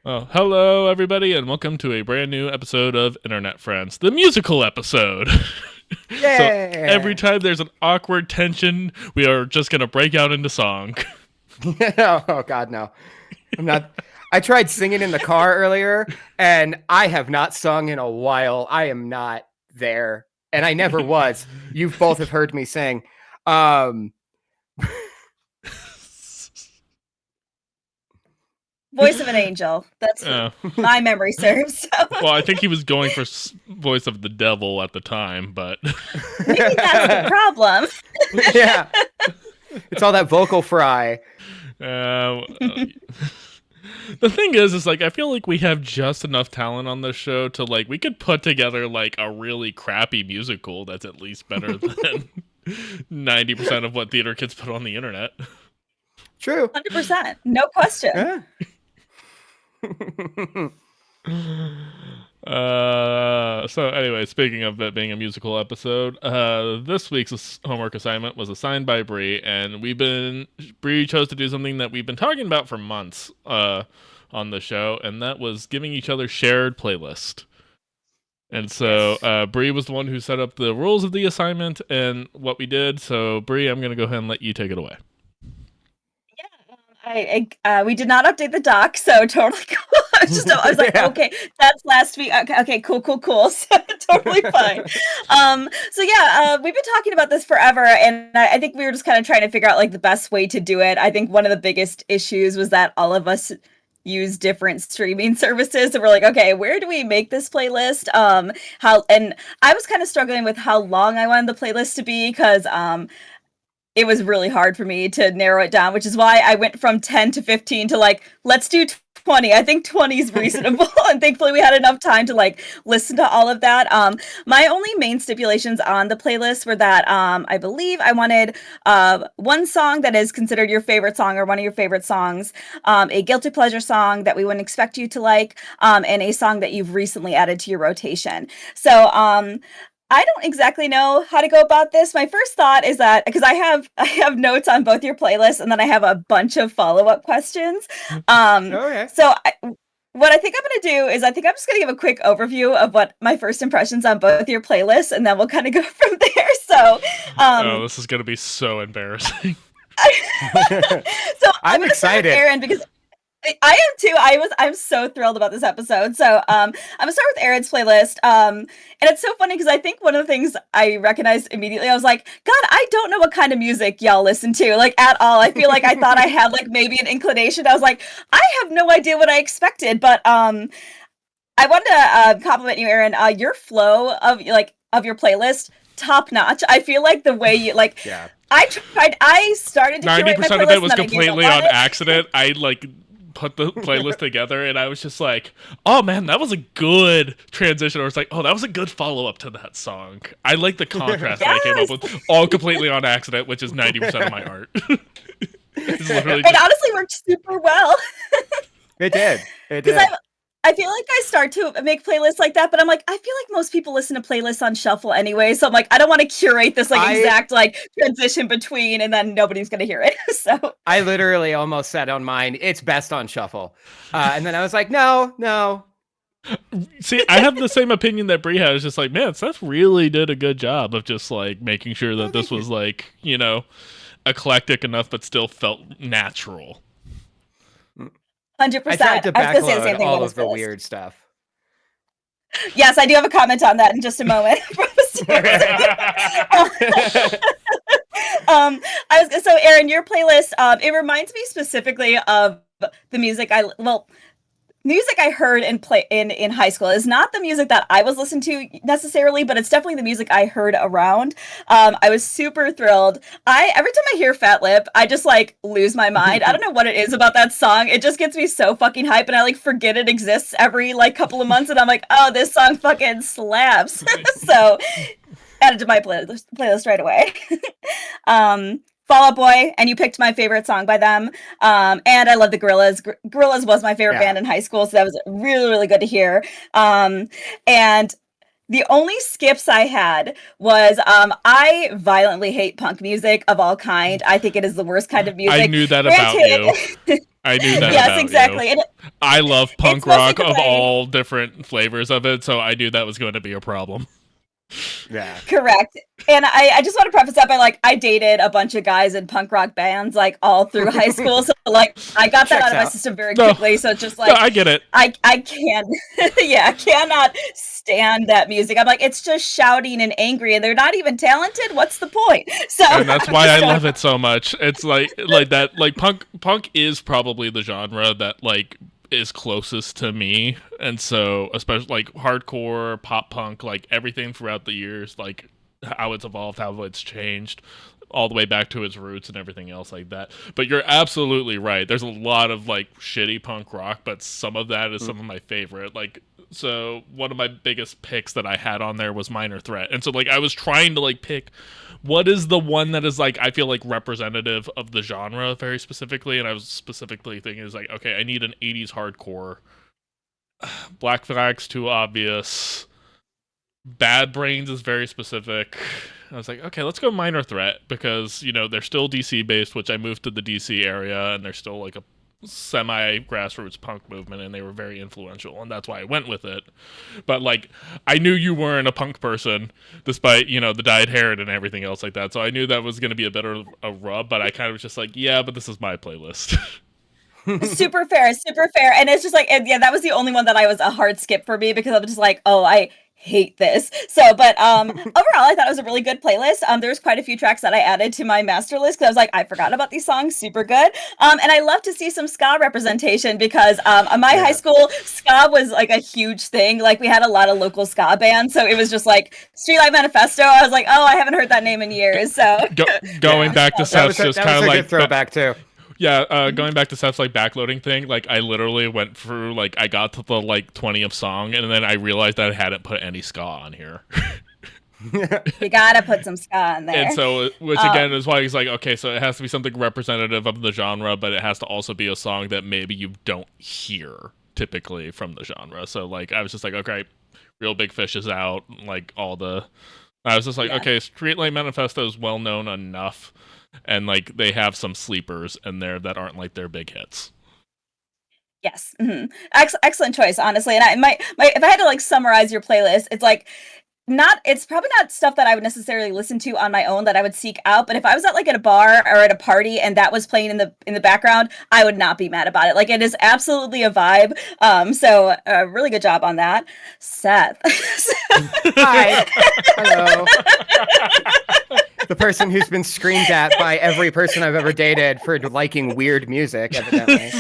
Oh, hello, everybody, and welcome to a brand new episode of Internet Friends, the musical episode. So, every Yeah. time there's an awkward tension, we are just going to break out into song. Oh God, no. I'm not. I tried singing in the car earlier, and I have not sung in a while. I am not there, and I never was. You both have heard me sing. Um, Voice of an angel. That's what uh, my memory serves. So well, I think he was going for voice of the devil at the time, but maybe that's the problem. yeah, it's all that vocal fry. uh, the thing is like I feel like we have just enough talent on this show to like we could put together like a really crappy musical that's at least better than 90% of what theater kids put on the internet. True. 100%. No question. Yeah. So anyway, speaking of it being a musical episode, this week's homework assignment was assigned by Bree, and Bree chose to do something that we've been talking about for months, on the show, and that was giving each other shared playlist. And so, Yes. Bree was the one who set up the rules of the assignment and what we did. So, Bree, I'm gonna go ahead and let you take it away. We did not update the doc, so totally cool. I was like, Yeah. okay, that's last week. Okay, cool. So totally fine. We've been talking about this forever, and I think we were just kind of trying to figure out like the best way to do it. I think one of the biggest issues was that all of us use different streaming services, and we're like, okay, where do we make this playlist? How and I was kind of struggling with how long I wanted the playlist to be because it was really hard for me to narrow it down, which is why I went from 10 to 15 to like, let's do 20. I think 20 is reasonable. And thankfully we had enough time to like listen to all of that. My only main stipulations on the playlist were that I believe I wanted one song that is considered your favorite song or one of your favorite songs, a guilty pleasure song that we wouldn't expect you to like, and a song that you've recently added to your rotation. So I don't exactly know how to go about this. My first thought is that because I have notes on both your playlists and then I have a bunch of follow-up questions. Um Okay. so I, what I think I'm going to do is I think I'm just going to give a quick overview of what my first impressions on both your playlists and then we'll kind of go from there. So Oh, um this is gonna be so embarrassing. so I'm I'm going to start with excited. Aaron because I am too. I'm so thrilled about this episode. So I'm gonna start with Aaron's playlist. And it's so funny because I think one of the things I recognized immediately, I was like, God, I don't know what kind of music y'all listen to, like at all. I feel like I thought I had like maybe an inclination. I was like, I have no idea what I expected, but I wanted to compliment you, Aaron. Your flow of your playlist, top notch. I feel like the way you like Yeah. I started to curate my 90% of playlist it and was then I gave up completely on on it. accident. I like put the playlist together and I was just like, oh man, that was a good transition. Or it's like, oh, that was a good follow up to that song. I like the contrast that I came up Yes. with, all completely on accident, which is 90% of my art. It's literally It just, honestly worked super well It did. It because did. I feel like I start to make playlists like that, but I'm like, I feel like most people listen to playlists on shuffle anyway. So I'm like, I don't want to curate this like I exact like transition between and then nobody's gonna hear it. So I literally almost said on mine, it's best on shuffle. And then I was like, no. see, I have the same opinion that Brie has. Just like, man, Seth really did a good job of just like making sure Oh, that this thank you. was like, eclectic enough, but still felt natural. 100%. I tried to I was gonna say the backload same thing all about of his the playlist. weird stuff. Yes, I do have a comment on that in just a moment. So Aaron, your playlist, it reminds me specifically of the music I heard and play in high school is not the music that I was listening to necessarily, but it's definitely the music I heard around. I was super thrilled. I every time I hear Fat Lip, I just like lose my mind. I don't know what it is about that song. It just gets me so fucking hype, and I like forget it exists every like couple of months, and I'm like, oh, this song fucking slaps. So added to my playlist right away. Fall Out Boy, and you picked my favorite song by them. And I love the Gorillas. Gorillas was my favorite Yeah. band in high school, so that was really, really good to hear. And the only skips I had was I violently hate punk music of all kind. I think it is the worst kind of I music. knew that about Granted, you. I knew that Yes, about exactly. you. And I love punk mostly rock 'cause of I- all different flavors of it, so I knew that was going to be a problem. Yeah. Correct. And I just want to preface that by like I dated a bunch of guys in punk rock bands like all through high school. So like I got that Checks out of my out. system very No. quickly. So it's just No, like I get it. I can't yeah, I cannot stand that music. I'm like, it's just shouting and angry and they're not even talented. What's the point? So And that's why I love it so much. It's like that like punk is probably the genre that like is closest to me, and so especially like hardcore pop punk, like everything throughout the years, like how it's evolved, how it's changed all the way back to its roots and everything else like that. But you're absolutely right, there's a lot of like shitty punk rock, but some of that is some of my favorite. Like, so one of my biggest picks that I had on there was Minor Threat, and so like I was trying to like pick what is the one that is like I feel like representative of the genre very specifically, and I was specifically thinking is like, okay, I need an 80s hardcore. Black Flag's too obvious. Bad Brains is very specific. I was like, okay, let's go Minor Threat, because, you know, they're still DC based, which I moved to the DC area, and they're still like a semi grassroots punk movement, and they were very influential, and that's why I went with it. But like, I knew you weren't a punk person, despite, you know, the dyed hair and everything else like that, so I knew that was going to be a bit of a rub, but I kind of was just like, yeah, but this is my playlist. super fair, and it's just like, and yeah, that was the only one that I was a hard skip for me because I was just like, oh, I hate this. So, but overall, I thought it was a really good playlist. There's quite a few tracks that I added to my master list because I was like, I forgot about these songs, super good. And I love to see some ska representation because in my high school, ska was like a huge thing. Like we had a lot of local ska bands, so it was just like Streetlight Manifesto. I was like, oh, I haven't heard that name in years. So Going back to Seth's just kind of like good throwback too. Yeah, going back to Seth's like backloading thing, like I literally went through, like I got to the like 20th song, and then I realized that I hadn't put any ska on here. You gotta put some ska in there. And so, which again is why he's like, okay, so it has to be something representative of the genre, but it has to also be a song that maybe you don't hear typically from the genre. So like, I was just like, okay, Real Big Fish is out, like all the. I was just like, okay, Streetlight Manifesto is well known enough. And like they have some sleepers in there that aren't like their big hits. Yes, excellent choice, honestly. And I might, if I had to like summarize your playlist, it's like it's probably not stuff that I would necessarily listen to on my own that I would seek out. But if I was at like at a bar or at a party and that was playing in the background, I would not be mad about it. Like it is absolutely a vibe. So really good job on that, Seth. Hi. Hello. The person who's been screamed at by every person I've ever dated for liking weird music, evidently.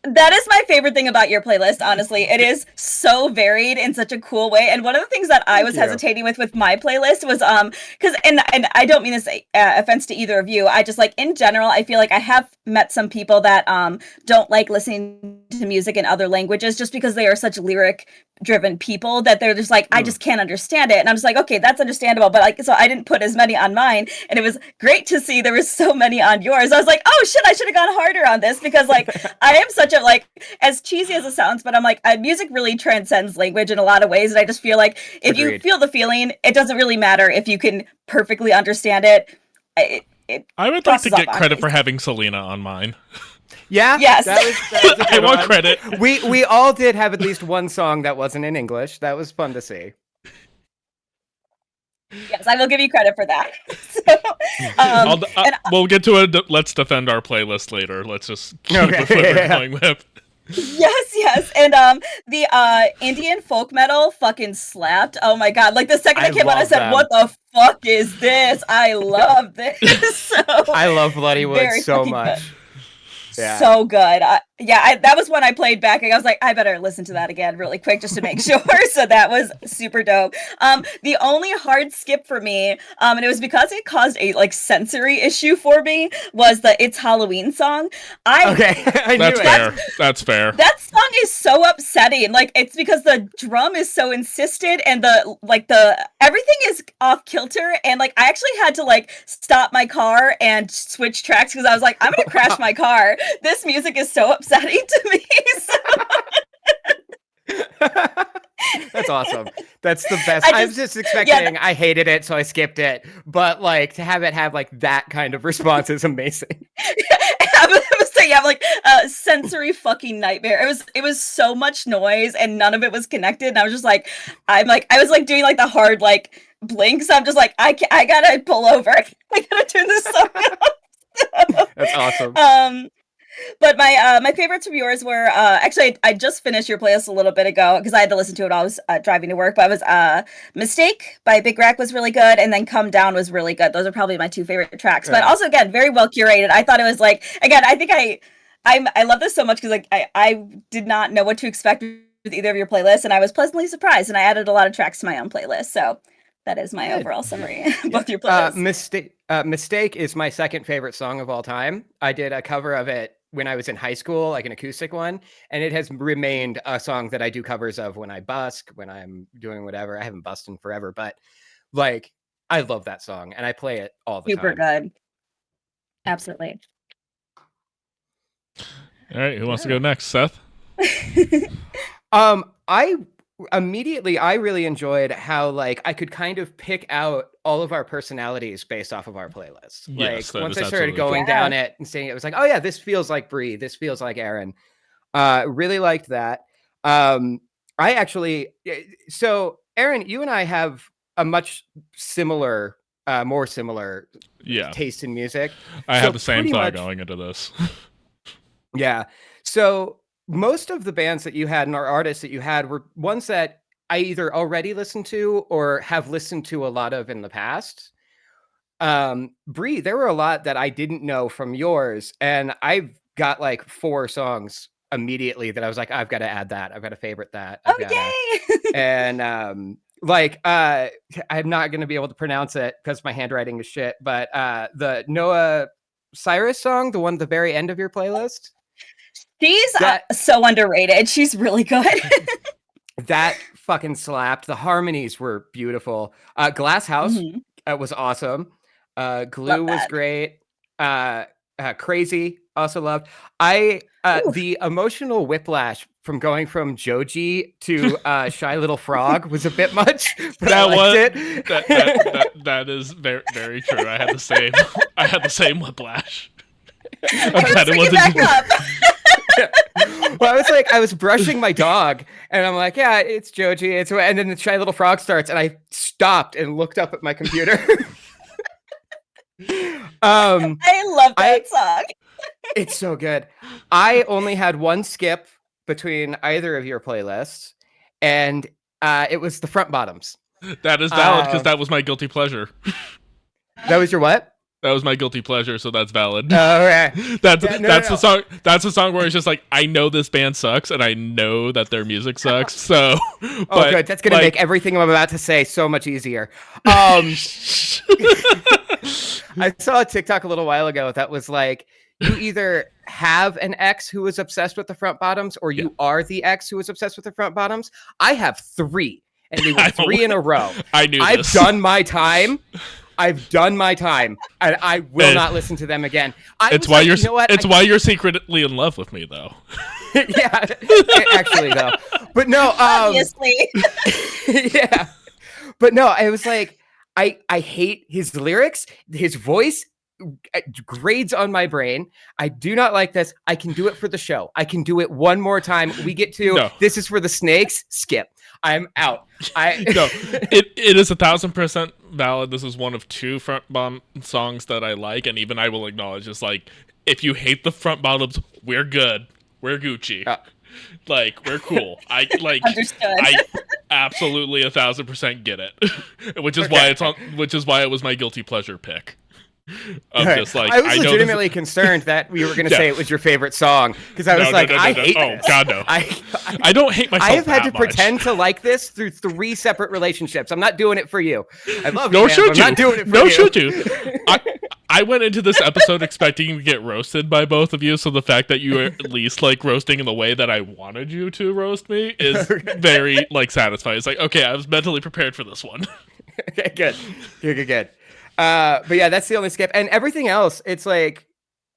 That is my favorite thing about your playlist, honestly. It is so varied in such a cool way. And one of the things that I was hesitating with my playlist was because and I don't mean this offense to either of you. I just like in general, I feel like I have met some people that don't like listening to music in other languages just because they are such lyric driven people that they're just like, I just can't understand it. And I'm just like, okay, that's understandable. But like, so I didn't put as many on mine, and it was great to see there was so many on yours. I was like, oh shit, I should have gone harder on this because like I am such a like, as cheesy as it sounds, but I'm like, music really transcends language in a lot of ways. And I just feel like if you feel the feeling, it doesn't really matter if you can perfectly understand it. I would like to get credit for having Selena on mine. Yeah. Yes. That was I want credit. We all did have at least one song that wasn't in English. That was fun to see. Yes, I will give you credit for that. So, we'll get to it. Let's defend our playlist later. Let's just keep with what we're going with. Yes, and the Indian folk metal fucking slapped. Oh my god! Like the second it came out, I said, "What the fuck is this?" I love this. So, I love Bloodywood so much. Yeah. So good. That was one I played back. I was like, I better listen to that again really quick just to make sure. So that was super dope. The only hard skip for me, and it was because it caused a like sensory issue for me, was the "It's Halloween" song. That's fair. That's fair. That song is so upsetting. Like it's because the drum is so insistent, and the everything is off kilter. And like I actually had to like stop my car and switch tracks because I was like, I'm gonna crash my car. This music is so upsetting to me. That's awesome. That's the best. I was just expecting. I hated it, so I skipped it. But like to have it have like that kind of response is amazing. I was saying, I'm like sensory fucking nightmare. It was so much noise and none of it was connected. And I was just like, I was like doing like the hard like blinks. I'm just like, I gotta pull over. I gotta turn this song off. That's awesome. But my favorites from yours were actually I just finished your playlist a little bit ago because I had to listen to it while I was driving to work. But it was Mistake by Big Rack was really good, and then Come Down was really good. Those are probably my two favorite tracks. But also again, very well curated. I thought it was like again, I think I love this so much because like I did not know what to expect with either of your playlists, and I was pleasantly surprised, and I added a lot of tracks to my own playlist. So that is my overall summary of both your playlists. Mistake is my second favorite song of all time. I did a cover of it when I was in high school, like an acoustic one, and it has remained a song that I do covers of when I busk, when I'm doing whatever. I haven't busked in forever, but like I love that song and I play it all the Super time. good. Absolutely. All right, who wants to go next? Seth? I really enjoyed how like I could kind of pick out all of our personalities based off of our playlist. Yes, like once is I started absolutely going true. down it and seeing it, was like, oh yeah, this feels like Bree, this feels like Aaron. Really liked that. I actually, so Aaron, you and I have a much similar, more similar taste in music. I have the same thought going into this. Yeah. So most of the bands that you had and our artists that you had were ones that I either already listened to or have listened to a lot of in the past. Bree, there were a lot that I didn't know from yours, and I've got like 4 songs immediately that I was like, I've got to add that. I've got to favorite that. And I'm not going to be able to pronounce it because my handwriting is shit, but the Noah Cyrus song, the one at the very end of your playlist. She's so underrated. She's really good. That fucking slapped. The harmonies were beautiful. Glass House was awesome. Glue was great. Crazy, also loved. The emotional whiplash from going from Joji to Shy Little Frog was a bit much, but I liked it. That is very, very true. I had the same whiplash. Well, I was brushing my dog and I'm like, yeah, it's Joji. And then the Shy Little Frog starts and I stopped and looked up at my computer. I love that song. It's so good. I only had one skip between either of your playlists, and it was the Front Bottoms. That is valid because that was my guilty pleasure. That was your what? That was my guilty pleasure, so that's valid. Oh, okay. That's the song. That's the song where it's just like, I know this band sucks, and I know that their music sucks. So, good. That's gonna make everything I'm about to say so much easier. I saw a TikTok a little while ago that was like, you either have an ex who is obsessed with the Front Bottoms, or you are the ex who is obsessed with the Front Bottoms. I have 3, and they were 3 in a row. I've done my time. And I will not listen to them again. It's why why you're secretly in love with me, though. Yeah, actually, though. But no, obviously. Yeah, but no, it was like I hate his lyrics, his voice grades on my brain. I do not like this. I can do it for the show. I can do it one more time. We get to This is for the snakes. Skip. I'm out. It is 1,000% valid. This is one of 2 Front Bottom songs that I like, and even I will acknowledge it's like, if you hate the Front Bottoms, we're good. We're Gucci. Like, we're cool. I absolutely 1,000% get it. Which is why it was my guilty pleasure pick. Just like, I was legitimately concerned that we were going to say it was your favorite song, because I was I hate this. Oh God, no! I don't hate myself. I have had to much. pretend to like this through 3 separate relationships. I'm not doing it for you. I love you. I'm not doing it for you. Should you? I went into this episode expecting to get roasted by both of you, so the fact that you are at least like roasting in the way that I wanted you to roast me is very like satisfying. It's like, okay, I was mentally prepared for this one. Okay, good. But yeah, that's the only skip, and everything else, it's like,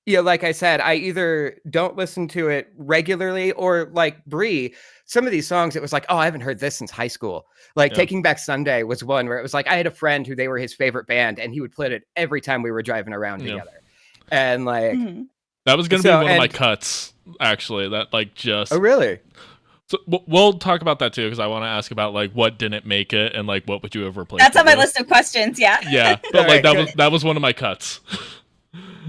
like I said, I either don't listen to it regularly, or like Bree, some of these songs, it was like, oh, I haven't heard this since high school. Like Taking Back Sunday was one where it was like, I had a friend who they were his favorite band, and he would play it every time we were driving around together. And like, That was gonna be So, one of my and- cuts, actually. That like just Oh, really? so we'll talk about that too because I want to ask about like what didn't make it and like what would you have replaced That's it on my with? list of questions. Yeah. Yeah, but like Alright, that was one of my cuts.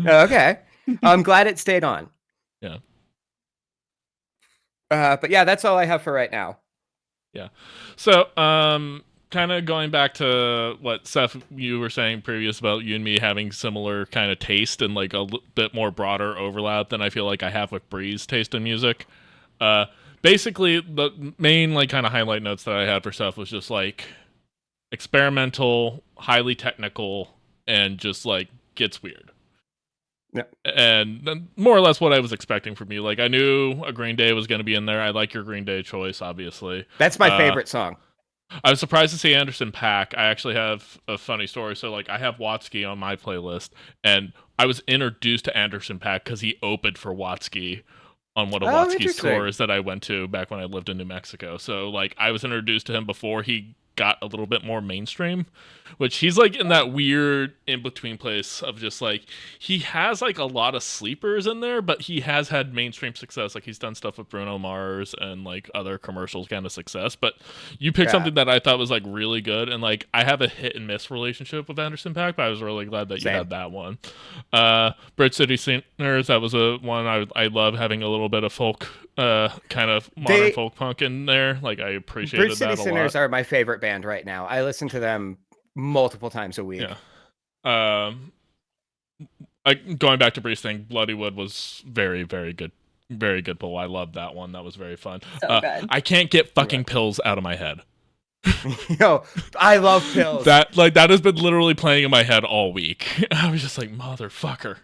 Okay. I'm glad it stayed on. Yeah. But yeah, that's all I have for right now. So, kind of going back to what Seth you were saying previous about you and me having similar kind of taste and like a bit more broader overlap than I feel like I have with Bree's taste in music. Basically, the main like kind of highlight notes that I had for Seth was just like experimental, highly technical, and just like gets weird. Yeah. And then more or less what I was expecting from you. Like I knew a Green Day was going to be in there. I like your Green Day choice, obviously. That's my favorite song. I was surprised to see Anderson .Paak. I actually have a funny story. So, like, I have Watsky on my playlist, and I was introduced to Anderson .Paak because he opened for Watsky on one of Watsky's interesting. tours that I went to back when I lived in New Mexico. So, like, I was introduced to him before he got a little bit more mainstream, which he's like in that weird in between place of just like he has like a lot of sleepers in there, but he has had mainstream success. Like he's done stuff with Bruno Mars and like other commercials kind of success. But you picked Yeah. something that I thought was like really good, and like I have a hit and miss relationship with Anderson .Paak, but I was really glad that you Same. had that one. Brit City Sinners, that was a one I love having a little bit of folk kind of modern folk punk in there. Like I appreciated Bridge City that a Sinners lot. are my favorite band right now. I listen to them multiple times a week. Yeah. Going back to Bree's thing, Bloodywood was very, very good. Very good pull. I love that one. That was very fun. So good. I can't get fucking pills out of my head. Yo, I love pills. That has been literally playing in my head all week. I was just like, motherfucker.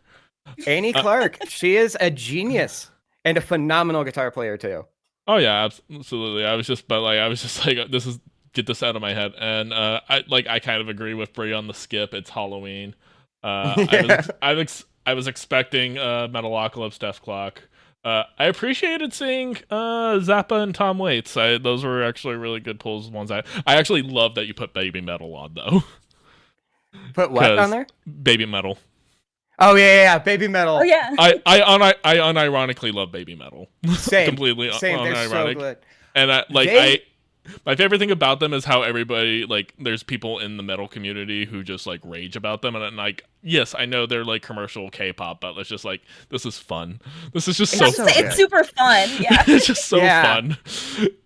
Annie Clark, she is a genius and a phenomenal guitar player too. Oh yeah, absolutely. I was just like, this is get this out of my head. And I kind of agree with Bree on the skip. It's Halloween. Yeah. I was expecting Metalocalypse, Death Clock. I appreciated seeing Zappa and Tom Waits. Those were actually really good pulls. Ones I actually love that you put Baby Metal on though. Put what on there? Baby Metal. Oh yeah, Baby Metal. Oh yeah. I unironically love Baby Metal. Same. Completely Same. They're so unironic. good. And my favorite thing about them is how everybody like there's people in the metal community who just like rage about them, and like yes, I know they're like commercial K-pop, but it's just like this is fun. This is just It's so so fun. good. It's super fun. Yeah. It's just so Yeah. fun.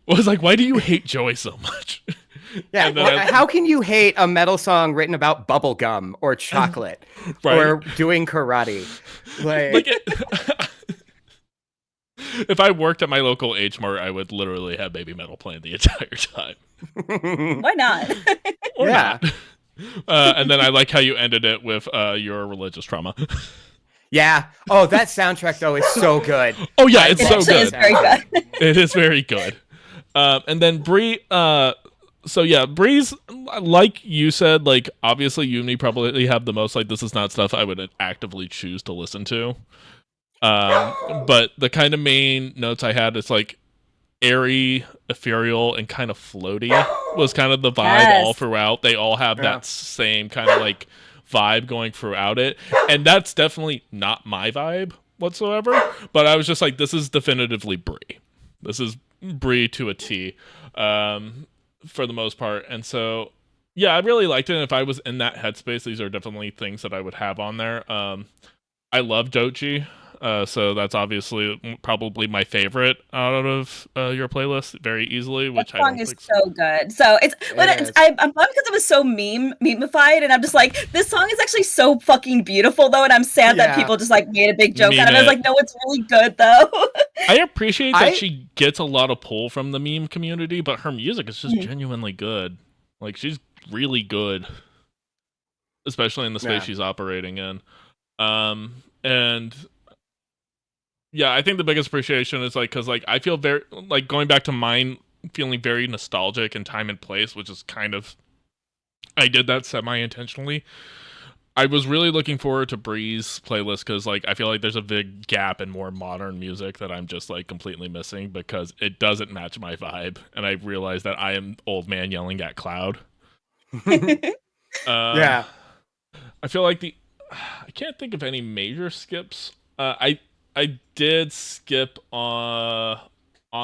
I was like, why do you hate Joey so much? Yeah. And then How can you hate a metal song written about bubble gum or chocolate Right. or doing karate? Like if I worked at my local H Mart, I would literally have Baby Metal playing the entire time. Why not? Or Yeah. not. And then I like how you ended it with your religious trauma. Yeah. Oh, that soundtrack though is so good. Oh yeah, it's It so actually good. is very good. It is very good. And then Bree, so yeah, Bree's, like you said, like obviously you and me probably have the most, like this is not stuff I would actively choose to listen to. But the kind of main notes I had, it's like airy, ethereal, and kind of floaty was kind of the vibe Yes. all throughout. They all have Yeah. that same kind of like vibe going throughout it. And that's definitely not my vibe whatsoever. But I was just like, this is definitively Bree. This is Bree to a T, for the most part. And so, yeah, I really liked it. And if I was in that headspace, these are definitely things that I would have on there. I love Dochi. So that's obviously probably my favorite out of your playlist, very easily. That Which I song don't is think. so good. So is. I'm glad because it was so memeified, and I'm just like, this song is actually so fucking beautiful though, and I'm sad that Yeah. people just like made a big joke out of it. I was Mean it. like, no, it's really good though. I appreciate that I- she gets a lot of pull from the meme community, but her music is just Mhm. genuinely good. Like she's really good, especially in the space Yeah. she's operating in. And yeah, I think the biggest appreciation is like because like I feel very like going back to mine feeling very nostalgic in time and place, which is kind of I did that semi-intentionally. I was really looking forward to Bree's playlist because like I feel like there's a big gap in more modern music that I'm just like completely missing because it doesn't match my vibe, and I realized that I am old man yelling at cloud. Yeah. I feel like I can't think of any major skips. I did skip on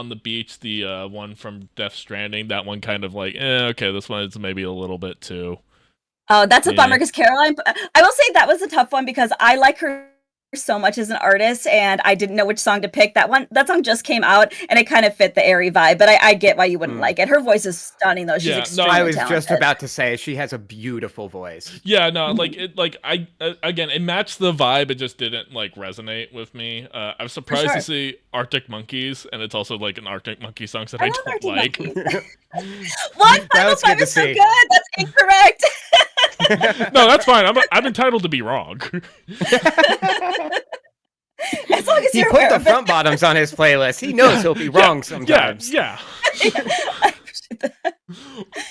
the beach the one from Death Stranding. That one kind of like, okay, this one is maybe a little bit too. Oh, that's a bummer Yeah. because Caroline. I will say that was a tough one because I like her so much as an artist, and I didn't know which song to pick. That song just came out, and it kind of fit the airy vibe. But I get why you wouldn't like it. Her voice is stunning, though. She's Yeah, no, extremely I was talented. just about to say she has a beautiful voice. Yeah, no, like it, like I again, it matched the vibe. It just didn't like resonate with me. I was surprised sure. to see Arctic Monkeys, and it's also like an Arctic Monkey song that I I love don't Arctic like. Monkeys. What? That was 505 good to is so see. good. That's incorrect. No, that's fine. I'm entitled to be wrong. As long as He you're put aware the of it. front bottoms on his playlist. He knows he'll be wrong sometimes. Yeah. I appreciate that.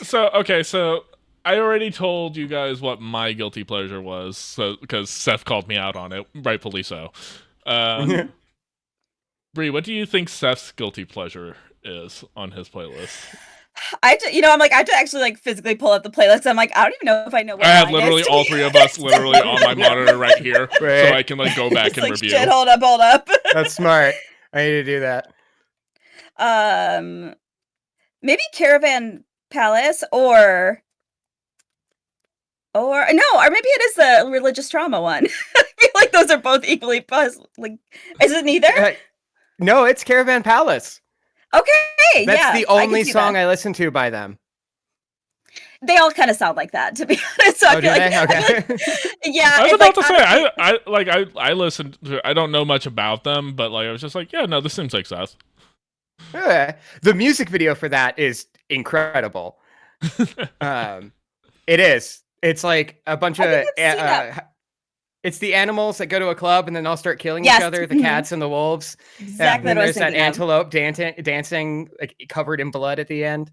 So I already told you guys what my guilty pleasure was, so because Seth called me out on it, rightfully so. Bree, what do you think Seth's guilty pleasure is on his playlist? I'm like, I have to actually like physically pull up the playlist. I'm like, I don't even know if I know what I have mine literally is, all three of us literally on my monitor right here, so Right. I can like go back It's and like, review. shit, hold up. That's smart. I need to do that. Maybe Caravan Palace or no, or maybe it is the religious trauma one. I feel like those are both equally like, is it neither? No, it's Caravan Palace. Okay, That's yeah, the I can only see song that. I listen to by them. They all kind of sound like that, to be honest. So Oh, I do feel they? like, Okay. yeah, I was it's about like, to say, honestly, I listened to, I don't know much about them, but like I was just like, yeah, no, this seems like Seth. Yeah. The music video for that is incredible. It is. It's like a bunch I of. think I've seen that. It's the animals that go to a club and then all start killing Yes, each other. The mhm. cats and the wolves. exactly And then what I was there's that thinking of. antelope dancing, like covered in blood at the end.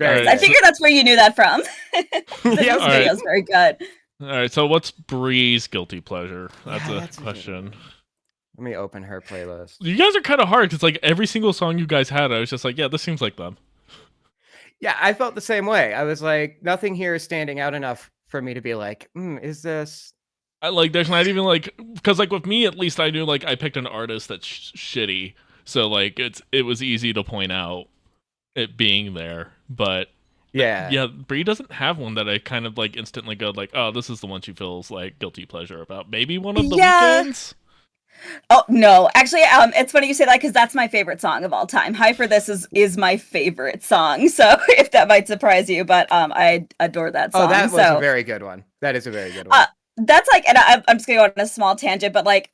Alright, I figured that's where you knew that from. The Yep. music video is very good. All right, so what's Bree's guilty pleasure? That's Yeah, a that's a good question. Let me open her playlist. You guys are kind of hard because like every single song you guys had, I was just like, yeah, this seems like them. Yeah, I felt the same way. I was like, nothing here is standing out enough for me to be like, is this? I like there's not even like because like with me at least I knew like I picked an artist that's shitty, so like it was easy to point out it being there, but Yeah. Bree doesn't have one that I kind of like instantly go like, oh, this is the one she feels like guilty pleasure about. Maybe one of the weekends. Oh no, actually, it's funny you say that because that's my favorite song of all time. "High for This" is my favorite song. So if that might surprise you, but I adore that song. Oh, that was so a very good one. That is a very good one. that's like, and I'm just gonna go on a small tangent, but like.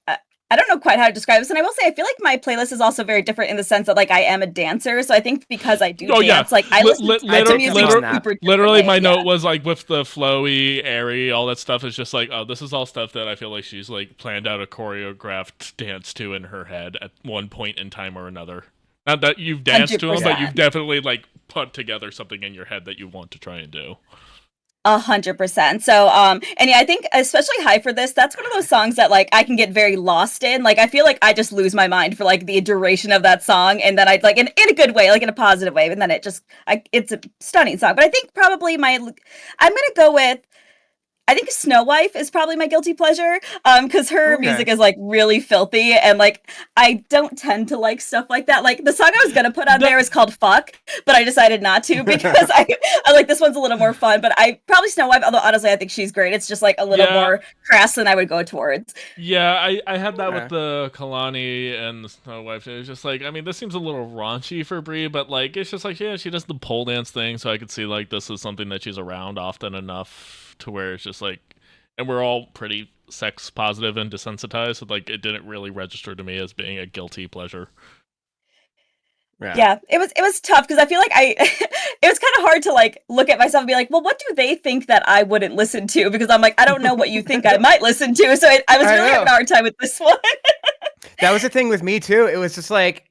I don't know quite how to describe this, and I will say I feel like my playlist is also very different in the sense that like I am a dancer, so I think because I do dance, like I listen to music super literally my differently, note was like with the flowy, airy, all that stuff is just like, oh, this is all stuff that I feel like she's like planned out a choreographed dance to in her head at one point in time or another. Not that you've danced to them, but 100%. you've definitely like put together something in your head that you want to try and do. 100%. So, and yeah, I think especially "High for This," that's one of those songs that like I can get very lost in. Like, I feel like I just lose my mind for like the duration of that song, and then I'd like in a good way, like in a positive way, and then it's a stunning song. But I think probably I'm gonna go with. I think Snow Wife is probably my guilty pleasure, because her music is like really filthy, and like I don't tend to like stuff like that. Like the song I was gonna put on there is called "Fuck," but I decided not to because I like this one's a little more fun. But I probably Snow Wife, although honestly I think she's great. It's just like a little more crass than I would go towards. Yeah, I had that with the Kalani and the Snow Wife. It was just like, I mean, this seems a little raunchy for Brie, but like it's just like, yeah, she does the pole dance thing, so I could see like this is something that she's around often enough to where it's just like, and we're all pretty sex positive and desensitized, so like it didn't really register to me as being a guilty pleasure. Yeah, it was tough because I feel like it was kind of hard to like look at myself and be like, well, what do they think that I wouldn't listen to? Because I'm like, I don't know what you think I might listen to. So I was really having a hard time with this one. That was the thing with me too. It was just like,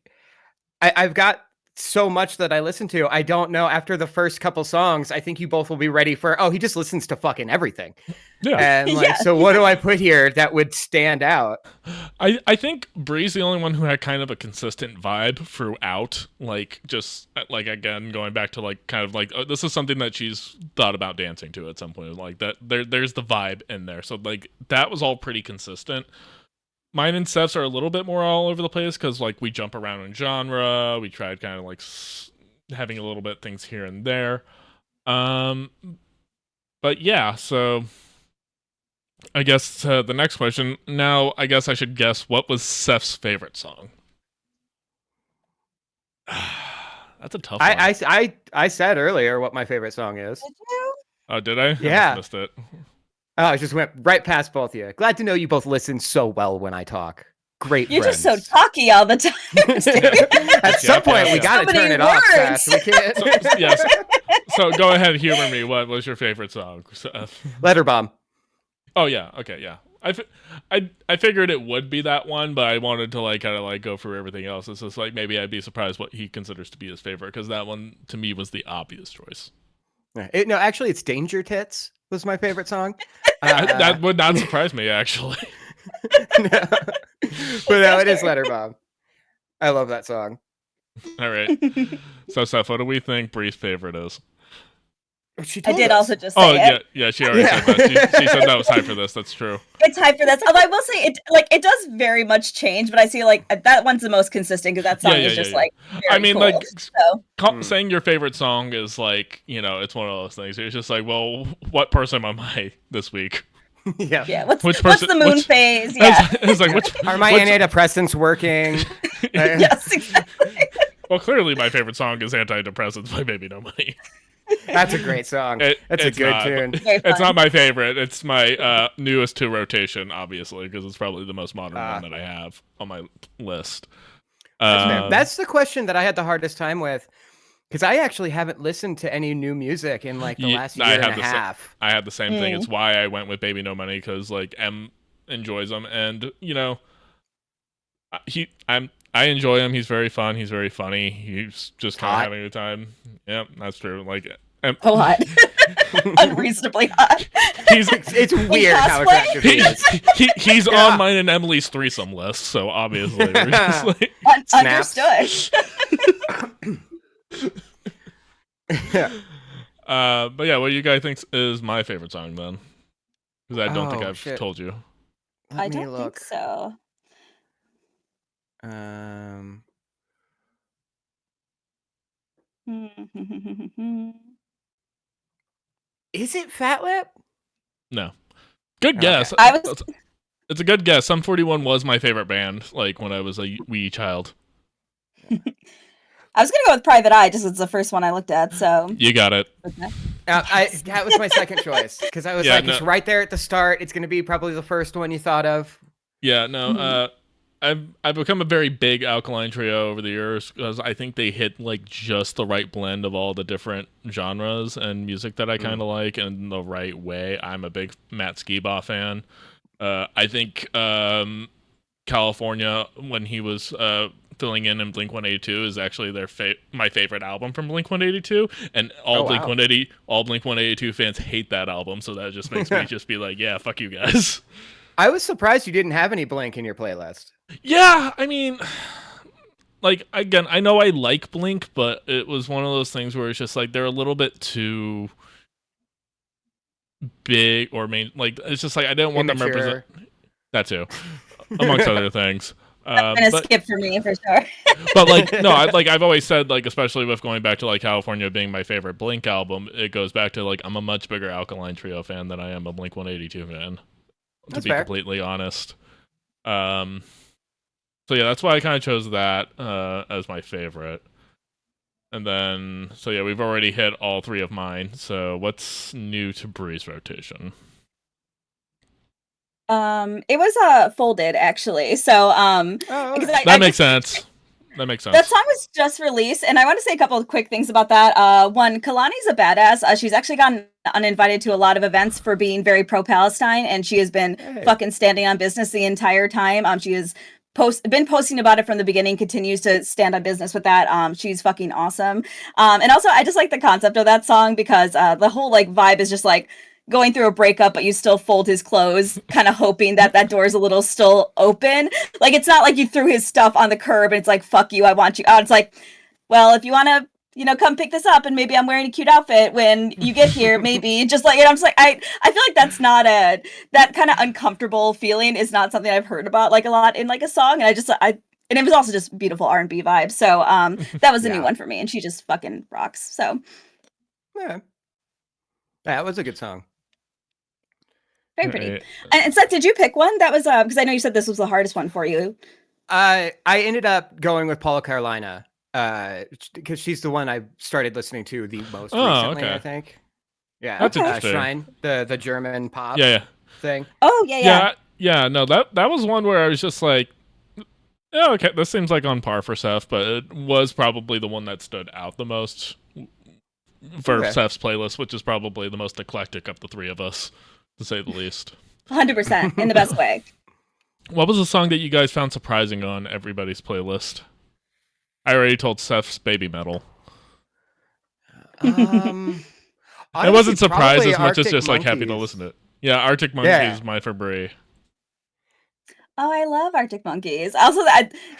I've got so much that I listen to. I don't know. After the first couple songs, I think you both will be ready for, oh, he just listens to fucking everything. Yeah. And like, so what do I put here that would stand out? I think Bree's the only one who had kind of a consistent vibe throughout. Like, just like, again, going back to like kind of like, oh, this is something that she's thought about dancing to at some point. Like that there's the vibe in there. So like that was all pretty consistent. mine and Steph's are a little bit more all over the place because like we jump around in genre. We tried kind of like having a little bit things here and there. But yeah, so I guess the next question. Now, I guess I should guess what was Steph's favorite song. That's a tough one. I said earlier what my favorite song is. Did you? Oh, did I? Yeah. I missed it. Oh, I just went right past both of you. Glad to know you both listen so well when I talk. Great You're friends. just so talky all the time. At some point, we yeah. got to So turn many it off, words. Seth. We can't. Yes. So go ahead, humor me. What was your favorite song? Letterbomb. Oh yeah. Okay. Yeah. I figured it would be that one, but I wanted to like kind of like go through everything else. It's just like maybe I'd be surprised what he considers to be his favorite because that one to me was the obvious choice. No, actually, it's Danger Tits was my favorite song. That would not surprise me actually. No. But no, it is Letterbomb. I love that song. All right. So Steph, what do we think Bree's favorite is? She I told did us. also just say Oh it. yeah, she already Yeah. said that. She said that was high for this. That's true. It's high for this. Although I will say it does very much change, but I see like that one's the most consistent because that song Yeah, is just yeah. like very I mean, cool. like, So saying your favorite song is like, it's one of those things. It's just like, well, what person am I this week? Yeah. yeah, what's Which what's person- the moon which- phase? Yeah. It's like which Are my antidepressants working? Yes, exactly. Well, clearly my favorite song is "Antidepressants" by Baby No Money. That's a great song. That's a It's good not. tune. Very It's fun. not my favorite. It's my newest to rotation, obviously, because it's probably the most modern one that I have on my list. That's the question that I had the hardest time with, because I actually haven't listened to any new music in like the last year and a half. I had the same thing. It's why I went with Baby No Money because like M enjoys them, and I enjoy him. He's very fun. He's very funny. He's just kind of Hot. having a good time. Yep, that's true. Like, So hot. Unreasonably hot. he's It's weird how cosplay? attractive he is. he's Yeah. on mine and Emily's threesome list. So obviously, we're just like, Snaps. Understood. but yeah, what do you guys think is my favorite song then? Because I don't think Oh, I've shit. told you. Let I me don't look. think so. Is it Fat Lip? No, good Okay. guess. I was It's a good guess. Sum 41 was my favorite band. Like when I was a wee child. I was gonna go with Private Eye, just 'cause it's the first one I looked at. So You got it. okay. That was my second choice because I was Yeah, like, no. it's right there at the start. It's going to be probably the first one you thought of. Yeah, no. I've become a very big Alkaline Trio over the years because I think they hit like just the right blend of all the different genres and music that I kind of like in the right way. I'm a big Matt Skiba fan. I think California, when he was filling in Blink-182, is actually my favorite album from Blink-182, and all Oh, wow. Blink-182 fans hate that album, so that just makes me just be like, yeah, fuck you guys. I was surprised you didn't have any Blink in your playlist. Yeah, I mean, like, again, I know I like Blink, but it was one of those things where it's just like they're a little bit too big or main. Like, it's just like I didn't want them Immature. represent that too, amongst other things. Gonna But, skip for me for sure. but like, no, I've always said, like, especially with going back to like California being my favorite Blink album, it goes back to like I'm a much bigger Alkaline Trio fan than I am a Blink-182 fan. To That's be fair. completely honest. So yeah, that's why I kind of chose that as my favorite. And then, so yeah, we've already hit all three of mine. So what's new to Bree's rotation? It was folded actually. So Oh, because okay. That makes sense. That makes sense. that song was just released, and I want to say a couple of quick things about that. One, Kalani's a badass. She's actually gotten uninvited to a lot of events for being very pro-Palestine, and she has been Hey. fucking standing on business the entire time. She has been posting about it from the beginning, continues to stand on business with that. She's fucking awesome. And also, I just like the concept of that song because the whole like vibe is just like going through a breakup, but you still fold his clothes, kind of hoping that that door is a little still open. Like, it's not like you threw his stuff on the curb and it's like, fuck you, I want you out. It's like, well, if you want to, come pick this up, and maybe I'm wearing a cute outfit when you get here, maybe just like, and I'm just like, I feel like that's not that kind of uncomfortable feeling is not something I've heard about like a lot in like a song, and and it was also just beautiful R&B vibe. So that was a new one for me, and she just fucking rocks. So yeah, that was a good song. Very pretty. And Seth, did you pick one that was because I know you said this was the hardest one for you? I ended up going with Paula Carolina because she's the one I started listening to the most recently. Okay. I think. Yeah, that's interesting. Shrine, the German pop. Thing. Oh yeah. No, that was one where I was just like, yeah, okay, this seems like on par for Seth, but it was probably the one that stood out the most for Seth's playlist, which is probably the most eclectic of the three of us, to say the least. 100% in the best way. What was the song that you guys found surprising on everybody's playlist? I already told Seth's Baby Metal. Honestly, it wasn't surprised as much as just like happy to listen to it. Yeah, Arctic Monkeys, my for Brie. Oh, I love Arctic Monkeys. Also,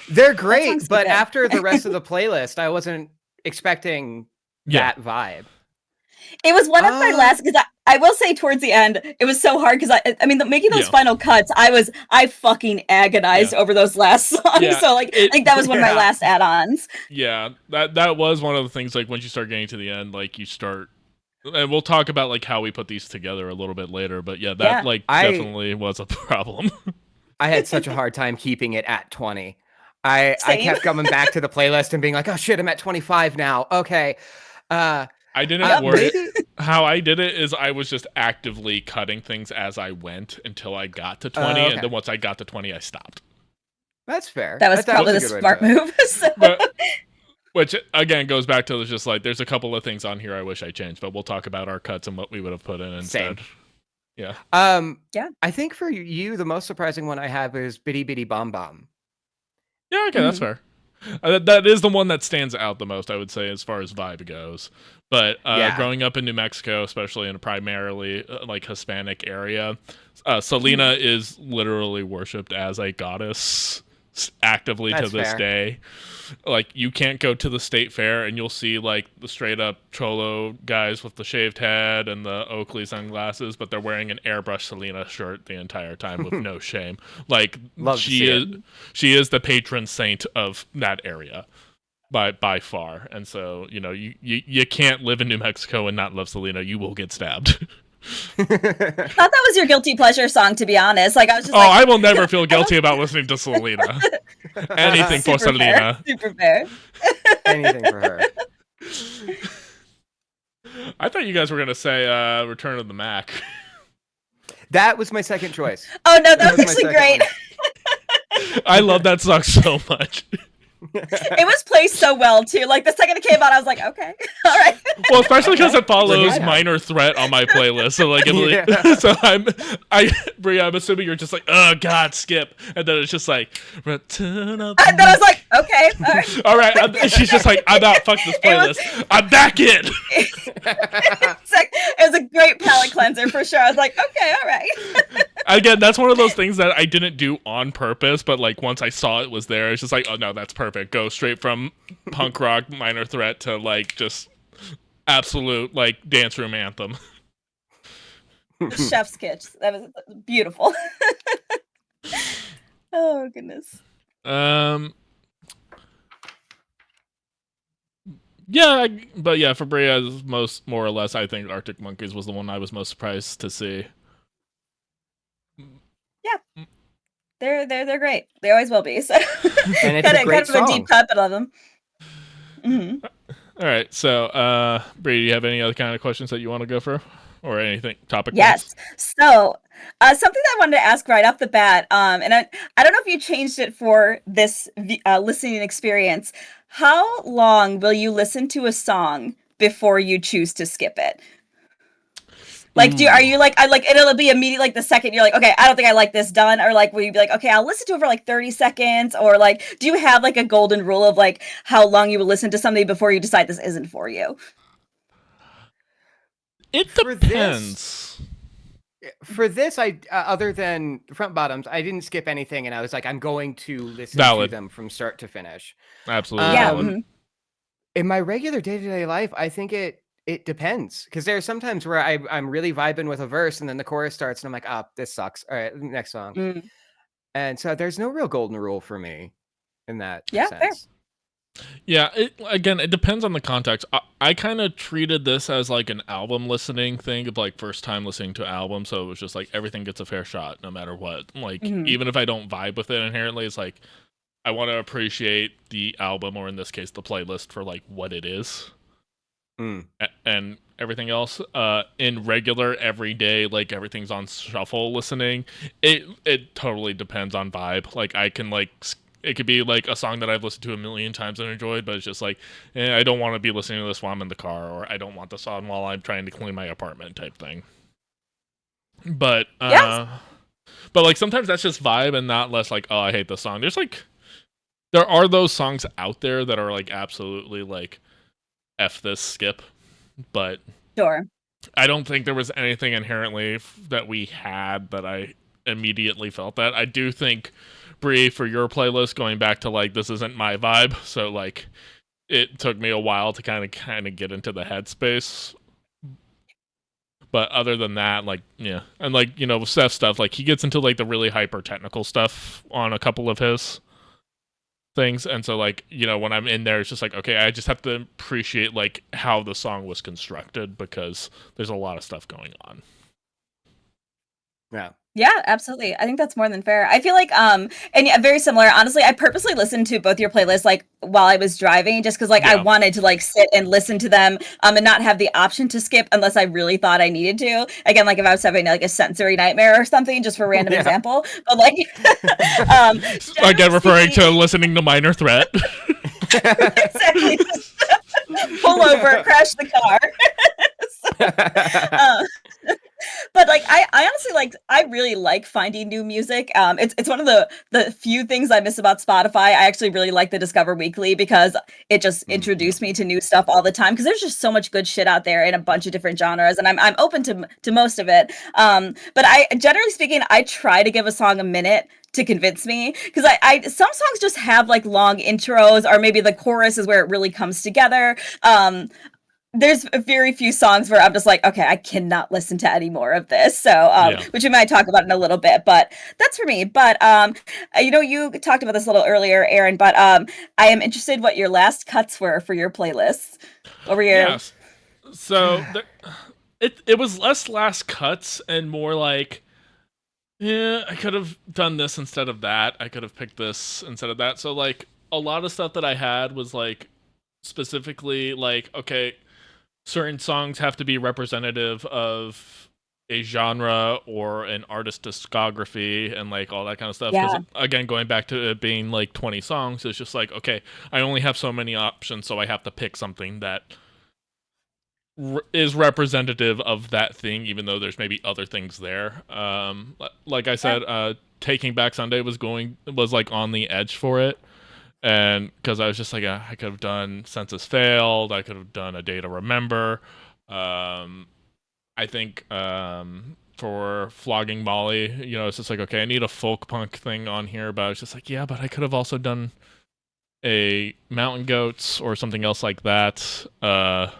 they're great, but after the rest of the playlist, I wasn't expecting that vibe. It was one of my last, because I will say towards the end, it was so hard because I mean, making those final cuts, I fucking agonized over those last songs. Yeah, so like, I think that was one of my last add-ons. Yeah, that was one of the things. Like once you start getting to the end, like you start, and we'll talk about like how we put these together a little bit later. But yeah, that definitely was a problem. I had such a hard time keeping it at 20. I kept coming back to the playlist and being like, oh shit, I'm at 25 now. Okay. I didn't worry. How I did it is I was just actively cutting things as I went until I got to 20, and then once I got to 20, I stopped. That's fair. That was probably the smart move. Which again goes back to just like there's a couple of things on here I wish I changed, but we'll talk about our cuts and what we would have put in instead. Same. Yeah. I think for you, the most surprising one I have is Bitty Bitty Bomb Bomb. Yeah, okay, that's fair. That is the one that stands out the most, I would say, as far as vibe goes. But growing up in New Mexico, especially in a primarily like Hispanic area, Selena is literally worshipped as a goddess actively to this day. Like you can't go to the state fair and you'll see like the straight up cholo guys with the shaved head and the Oakley sunglasses, but they're wearing an airbrush Selena shirt the entire time with no shame. Like she is the patron saint of that area by far. And so, you can't live in New Mexico and not love Selena. You will get stabbed. I thought that was your guilty pleasure song, to be honest. Like I was just I will never feel guilty about listening to Selena. Anything for Selena. Super fair. Anything for her. I thought you guys were gonna say Return of the Mac. That was my second choice. Oh no, that was actually great. I love that song so much. It was placed so well too. Like the second it came out, I was like, okay, all right. Well, especially because it follows Minor Threat on my playlist. So like, Bria, I'm assuming you're just like, oh god, skip, and then it's just like, Return of. And then I was like, okay, all right. She's just like, I'm out. Fuck this playlist. I'm back in. It was a great palate cleanser for sure. I was like, okay, all right. Again, that's one of those things that I didn't do on purpose, but like once I saw it was there, it's just like, oh no, that's perfect. Go straight from punk rock Minor Threat to like just absolute like dance room anthem. Chef's kiss. That was beautiful. Oh goodness. Yeah, but yeah, for Bria's more or less, I think Arctic Monkeys was the one I was most surprised to see. Yeah, they're great. They always will be. So and it's a great song. A deep cut, but I love them. Mm-hmm. All right, so Bria, do you have any other kind of questions that you want to go for, or anything topic? Yes. So something that I wanted to ask right off the bat, and I don't know if you changed it for this listening experience. How long will you listen to a song before you choose to skip it? Like, are you like, it'll be immediate, like the second you're like, okay, I don't think I like this, done, or like, will you be like, okay, I'll listen to it for like 30 seconds, or like, do you have like a golden rule of like how long you will listen to something before you decide this isn't for you? It depends. For this, I other than Front Bottoms, I didn't skip anything, and I was like, I'm going to listen to them from start to finish. Absolutely. Yeah. In my regular day-to-day life, I think it depends, because there are sometimes where I'm really vibing with a verse, and then the chorus starts, and I'm like, "Oh, this sucks. All right, next song." Mm. And so there's no real golden rule for me in that Yeah, fair. sense. Yeah, it depends on the context. I kind of treated this as like an album listening thing of like first time listening to an album, so it was just like everything gets a fair shot no matter what. Like Mhm. even if I don't vibe with it inherently, it's like I want to appreciate the album, or in this case the playlist, for like what it is. Mm. And everything else in regular everyday, like everything's on shuffle listening, it totally depends on vibe. Like I can like it could be like a song that I've listened to a million times and enjoyed, but it's just like I don't want to be listening to this while I'm in the car, or I don't want this on while I'm trying to clean my apartment type thing. But Yes. but like sometimes that's just vibe and not less like, oh, I hate this song. There are those songs out there that are like absolutely like F this, skip, but Sure. I don't think there was anything inherently that we had that I immediately felt that. I do think, Bree, for your playlist, going back to like this isn't my vibe, so like it took me a while to kind of get into the headspace. But other than that, like yeah, and like with Seth stuff, like he gets into like the really hyper technical stuff on a couple of his things, and so like when I'm in there, it's just like, okay, I just have to appreciate like how the song was constructed, because there's a lot of stuff going on. Yeah, absolutely. I think that's more than fair. I feel like and yeah, very similar. Honestly, I purposely listened to both your playlists like while I was driving, just because like I wanted to like sit and listen to them and not have the option to skip unless I really thought I needed to. Again, like if I was having like a sensory nightmare or something, just for a random example. But like again, referring to listening to Minor Threat. Exactly. Pull over, crash the car. But like I honestly like I really like finding new music. It's one of the few things I miss about Spotify. I actually really like the Discover Weekly because it just introduced me to new stuff all the time, because there's just so much good shit out there in a bunch of different genres, and I'm open to most of it. But I generally speaking, I try to give a song a minute to convince me, because I some songs just have like long intros, or maybe the chorus is where it really comes together. There's very few songs where I'm just like, okay, I cannot listen to any more of this. So, which we might talk about in a little bit, but that's for me. But, you talked about this a little earlier, Aaron, but I am interested what your last cuts were for your playlists. Over here. Yes. So it was less last cuts and more like, yeah, I could have done this instead of that. I could have picked this instead of that. So like a lot of stuff that I had was like specifically like, okay, certain songs have to be representative of a genre or an artist discography and like all that kind of stuff. Because again, going back to it being like 20 songs, it's just like, okay, I only have so many options, so I have to pick something that is representative of that thing, even though there's maybe other things there. Like I said, Taking Back Sunday was like on the edge for it. And because I was just like, I could have done Census Failed, I could have done A Day to Remember. I think for Flogging Molly, it's just like, okay, I need a folk punk thing on here, but I was just like, yeah, but I could have also done a Mountain Goats or something else like that. For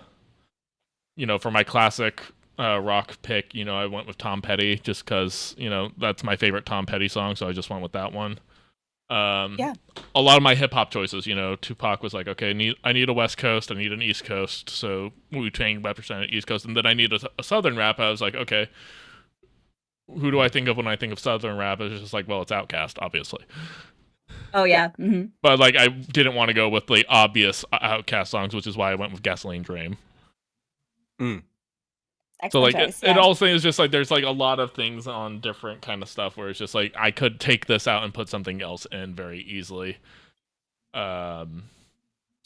my classic rock pick, I went with Tom Petty just because, that's my favorite Tom Petty song, so I just went with that one. A lot of my hip hop choices, Tupac was like, okay, I need a West Coast, I need an East Coast, so Wu-Tang represented East Coast, and then I need a Southern rap. I was like, okay, who do I think of when I think of Southern rap? It's just like, well, it's Outkast, obviously. Oh yeah. Mm-hmm. But like, I didn't want to go with the obvious Outkast songs, which is why I went with Gasoline Dream. So like it also is just like there's like a lot of things on different kind of stuff where it's just like I could take this out and put something else in very easily. So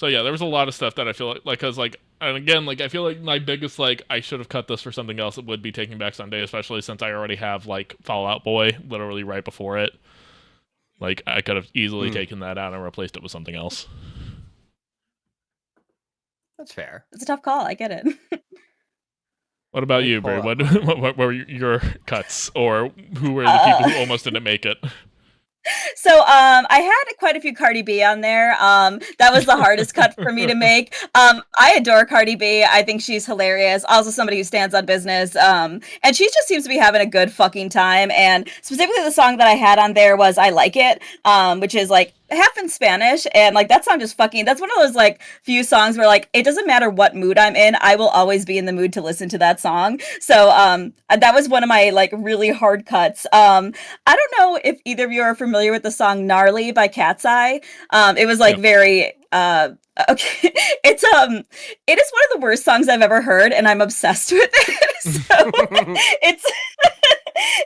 yeah, there was a lot of stuff that I feel like because like, and again, like I feel like my biggest like I should have cut this for something else, it would be Taking Back Sunday, especially since I already have like Fall Out Boy literally right before it. Like I could have easily taken that out and replaced it with something else. That's fair. It's a tough call. I get it. What about you, Bray? What were your cuts, or who were the people who almost didn't make it? So I had quite a few Cardi B on there. That was the hardest cut for me to make. I adore Cardi B. I think she's hilarious. Also somebody who stands on business. And she just seems to be having a good fucking time. And specifically the song that I had on there was I Like It, which is like half in Spanish, and like that song just fucking, that's one of those like few songs where like it doesn't matter what mood I'm in, I will always be in the mood to listen to that song. So that was one of my like really hard cuts. I don't know if either of you are familiar with the song Gnarly by Cat's Eye. It was like very okay. It is one of the worst songs I've ever heard, and I'm obsessed with it. So it's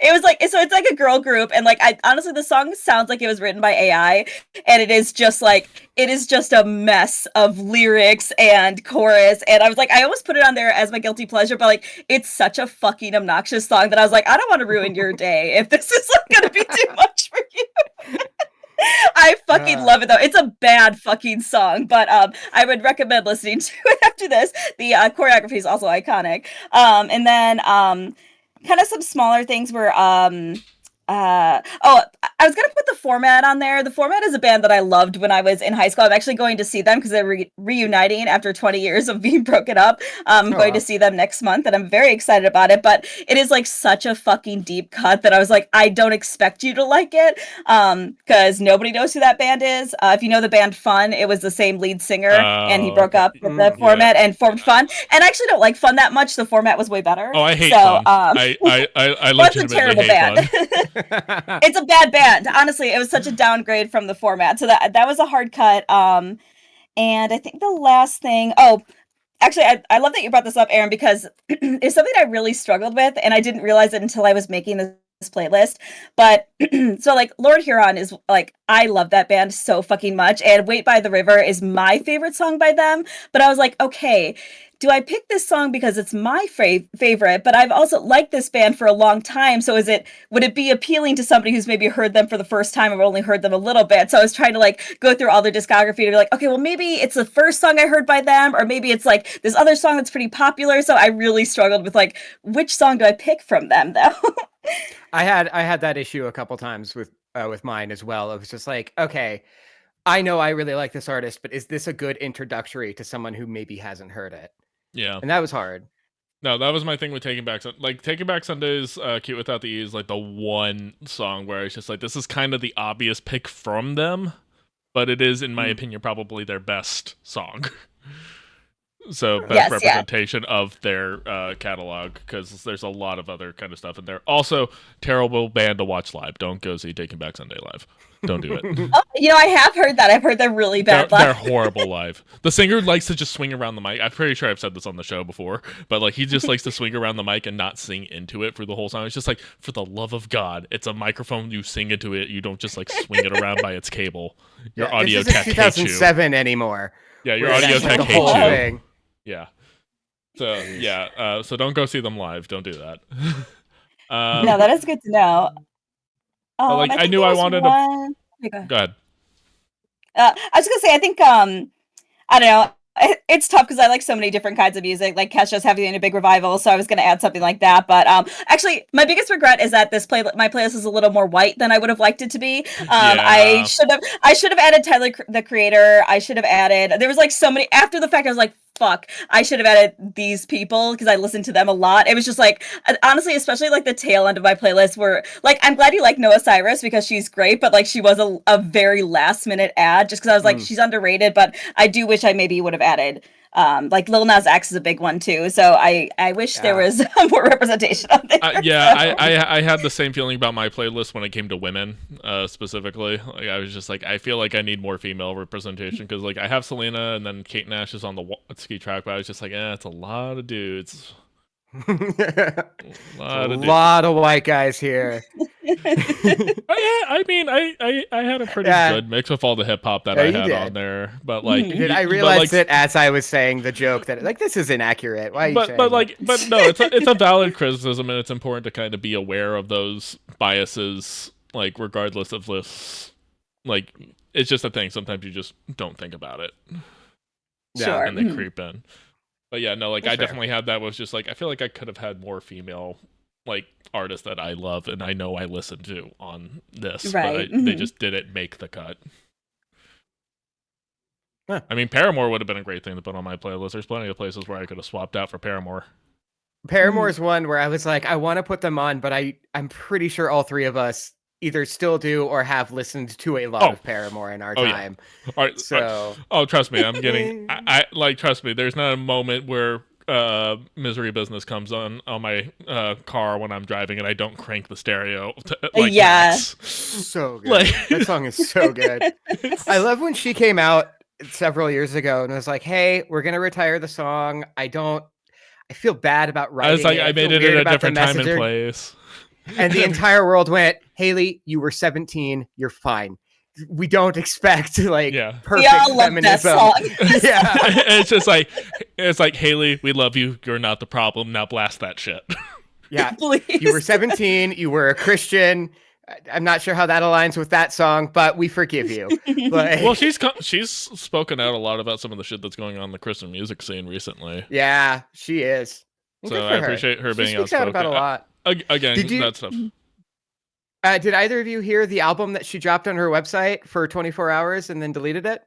it was like, so it's like a girl group, and like I honestly the song sounds like it was written by AI, and it is just a mess of lyrics and chorus, and I was like I almost put it on there as my guilty pleasure, but like it's such a fucking obnoxious song that I was like I don't want to ruin your day if this is like gonna be too much for you. I fucking love it though. It's a bad fucking song, but I would recommend listening to it after this. The choreography is also iconic. And then kind of some smaller things were I was gonna put the Format on there. The Format is a band that I loved when I was in high school. I'm actually going to see them because they're reuniting after 20 years of being broken up. I'm going to see them next month, and I'm very excited about it. But it is like such a fucking deep cut that I was like, I don't expect you to like it, because nobody knows who that band is. If you know the band Fun, it was the same lead singer, and he broke up with the Format and formed Fun. And I actually don't like Fun that much. The Format was way better. Oh, I hate Fun. I legitimately hate Fun. It's a bad band. Honestly, it was such a downgrade from the Format. So that was a hard cut. And I think the last thing, actually, I love that you brought this up, Aaron, because it's something I really struggled with, and I didn't realize it until I was making this playlist. But so like Lord Huron is like, I love that band so fucking much, and Wait by the River is my favorite song by them. But I was like, okay, do I pick this song because it's my favorite, but I've also liked this band for a long time, so would it be appealing to somebody who's maybe heard them for the first time or only heard them a little bit? So I was trying to like go through all their discography to be like, okay, well maybe it's the first song I heard by them, or maybe it's like this other song that's pretty popular. So I really struggled with like, which song do I pick from them though? I had that issue a couple times with mine as well. It was just like, okay, I know I really like this artist, but is this a good introductory to someone who maybe hasn't heard it? Yeah. And that was hard. No, that was my thing with Taking Back Sunday. Like, Taking Back Sunday's Cute Without the E is like the one song where it's just like, this is kind of the obvious pick from them, but it is, in my opinion, probably their best song. So best representation of their catalog, because there's a lot of other kind of stuff in there. Also, terrible band to watch live. Don't go see Taking Back Sunday live. Don't do it. I have heard that. I've heard they're really bad live. They're horrible live. The singer likes to just swing around the mic. I'm pretty sure I've said this on the show before, but like he just likes to swing around the mic and not sing into it for the whole song. It's just like, for the love of God, it's a microphone. You sing into it. You don't just like swing it around by its cable. Your audio tech hates you. 2007 anymore. Yeah, your audio tech hates you. Thing. Yeah. So yeah. So don't go see them live. Don't do that. No, that is good to know. I knew I wanted to. Go ahead. I was gonna say, I think I don't know. It's tough because I like so many different kinds of music. Like Kesha's having a big revival, so I was going to add something like that. But actually, my biggest regret is that my playlist is a little more white than I would have liked it to be. I should have added Tyler the Creator. I should have added. There was like so many after the fact. I was like, fuck, I should have added these people because I listened to them a lot. It was just like, honestly, especially like the tail end of my playlist where like, I'm glad you like Noah Cyrus because she's great, but like she was a very last minute ad just because I was like, she's underrated, but I do wish I maybe would have added like Lil Nas X is a big one too. So I wish there was more representation on there. I had the same feeling about my playlist when it came to women, specifically. Like I was just like, I feel like I need more female representation because like I have Selena and then Kate Nash is on the ski track, but I was just like, it's a lot of dudes. A lot of white guys here. I mean, I had a pretty good mix with all the hip hop that I had on there, but like, I realized it as I was saying the joke that like this is inaccurate. Why? Are you saying but no, it's a valid criticism, and it's important to kind of be aware of those biases, like regardless of this. Like, it's just a thing. Sometimes you just don't think about it, and they creep in. But yeah, no, like I definitely had that was just like I feel like I could have had more female like artists that I love and I know I listen to on this, Right. but they just didn't make the cut. Huh. I mean, Paramore would have been a great thing to put on my playlist. There's plenty of places where I could have swapped out for Paramore. Paramore's one where I was like, I want to put them on, but I'm pretty sure all three of us either still do or have listened to a lot of Paramore in our time. Yeah. All right, so, trust me, I'm getting. I like. Trust me, there's not a moment where Misery Business comes on my car when I'm driving and I don't crank the stereo. Max. So good. That song is so good. I love when she came out several years ago and was like, "Hey, we're gonna retire the song. I feel bad about writing. I was like, I made it at a different time and place." And the entire world went, "Haley, you were 17. You're fine. We don't expect perfect feminism." Yeah, it's just like Haley, we love you. You're not the problem. Now blast that shit. Yeah, please. You were 17. You were a Christian. I'm not sure how that aligns with that song, but we forgive you. Well, she's spoken out a lot about some of the shit that's going on in the Christian music scene recently. Yeah, she is. And so I appreciate her being outspoken. Out about a lot. Again, that stuff. Did either of you hear the album that she dropped on her website for 24 hours and then deleted it?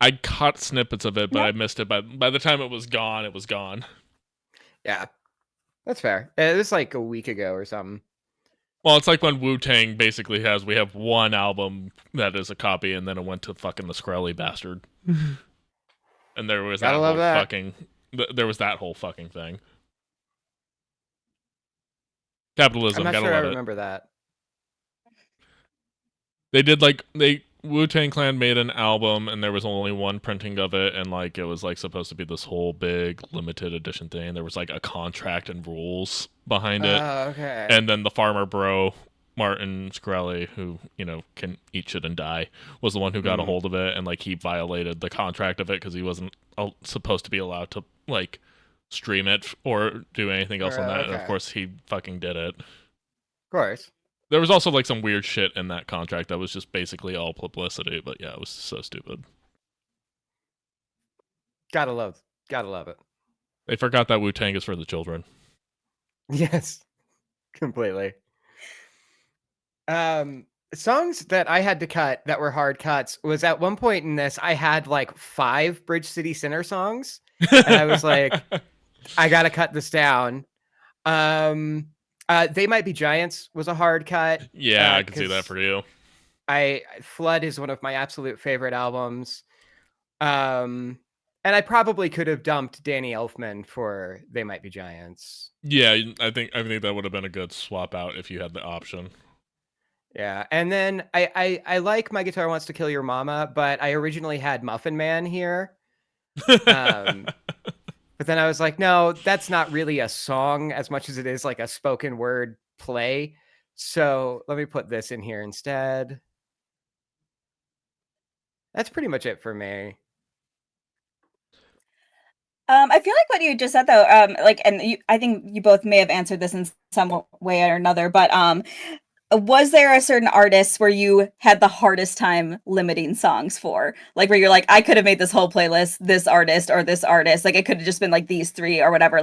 I caught snippets of it, but I missed it. By the time it was gone. Yeah, that's fair. It was like a week ago or something. Well, it's like when Wu-Tang basically we have one album that is a copy, and then it went to fucking the Skrelly bastard. And there was there was that whole fucking thing. Capitalism. I'm not sure I remember that. They did Wu-Tang Clan made an album, and there was only one printing of it, and it was supposed to be this whole big limited edition thing. There was a contract and rules behind it. Okay. And then the farmer bro, Martin Shkreli, who can eat shit and die, was the one who got a hold of it, and he violated the contract of it because he wasn't supposed to be allowed to stream it or do anything else on that. Okay. And of course, he fucking did it. Of course. There was also some weird shit in that contract that was just basically all publicity, but yeah, it was so stupid. Gotta love it. They forgot that Wu-Tang is for the children. Yes, completely. Songs that I had to cut that were hard cuts was at one point in this, I had 5 Bridge City Sinner songs, and I was like, I gotta cut this down. They Might Be Giants was a hard cut. Yeah, I can see that for you. Flood is one of my absolute favorite albums. And I probably could have dumped Danny Elfman for They Might Be Giants. Yeah, I think that would have been a good swap out if you had the option. Yeah, and then I like My Guitar Wants to Kill Your Mama, but I originally had Muffin Man here. But then I was like, no, that's not really a song as much as it is a spoken word play. So let me put this in here instead. That's pretty much it for me. I feel like what you just said though, I think you both may have answered this in some way or another, but was there a certain artist where you had the hardest time limiting songs for? Where you're I could have made this whole playlist, this artist or this artist. It could have just been these 3 or whatever.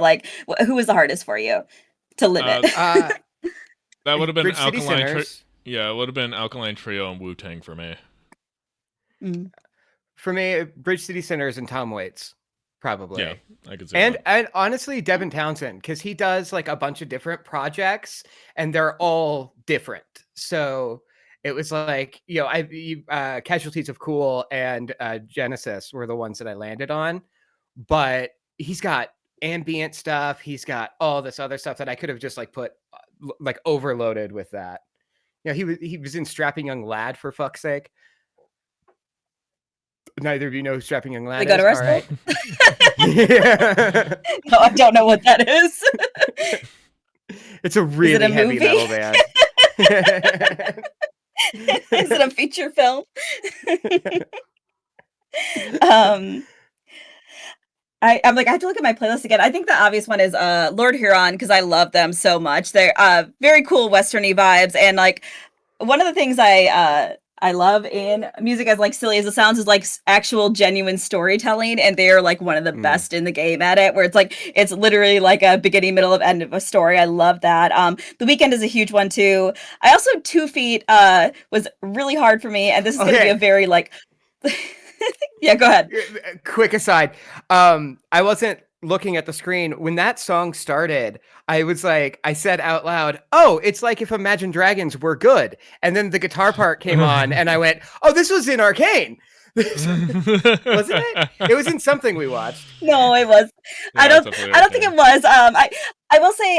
Who was the hardest for you to limit? That would have been Alkaline it would have been Alkaline Trio and Wu-Tang for me. For me, Bridge City Sinners and Tom Waits. Probably. Yeah, I could say that. And honestly, Devin Townsend, because he does a bunch of different projects and they're all different. So it was Casualties of Cool and Genesis were the ones that I landed on. But he's got ambient stuff. He's got all this other stuff that I could have just put overloaded with that. He was in Strapping Young Lad, for fuck's sake. Neither of you know who Strapping Young Lad is. Go to All right. Yeah. No, I don't know what that is. It's a really heavy metal band. Is it a feature film? I have to look at my playlist again. I think the obvious one is Lord Huron, because I love them so much. They're very cool westerny vibes, and one of the things I I love in music, as like silly as it sounds, is like actual genuine storytelling, and they are like one of the best in the game at it. Where it's literally like a beginning, middle, of end of a story. I love that. The Weeknd is a huge one too. I also 2 Feet was really hard for me, and this is going to be a very like. Yeah, go ahead. Quick aside. I wasn't looking at the screen when that song started. I was like, I said out loud, "Oh, it's like if Imagine Dragons were good." And then the guitar part came on, and I went, "Oh, this was in Arcane." Wasn't it? It was in something we watched. No, it was. Yeah, I don't think it was. I will say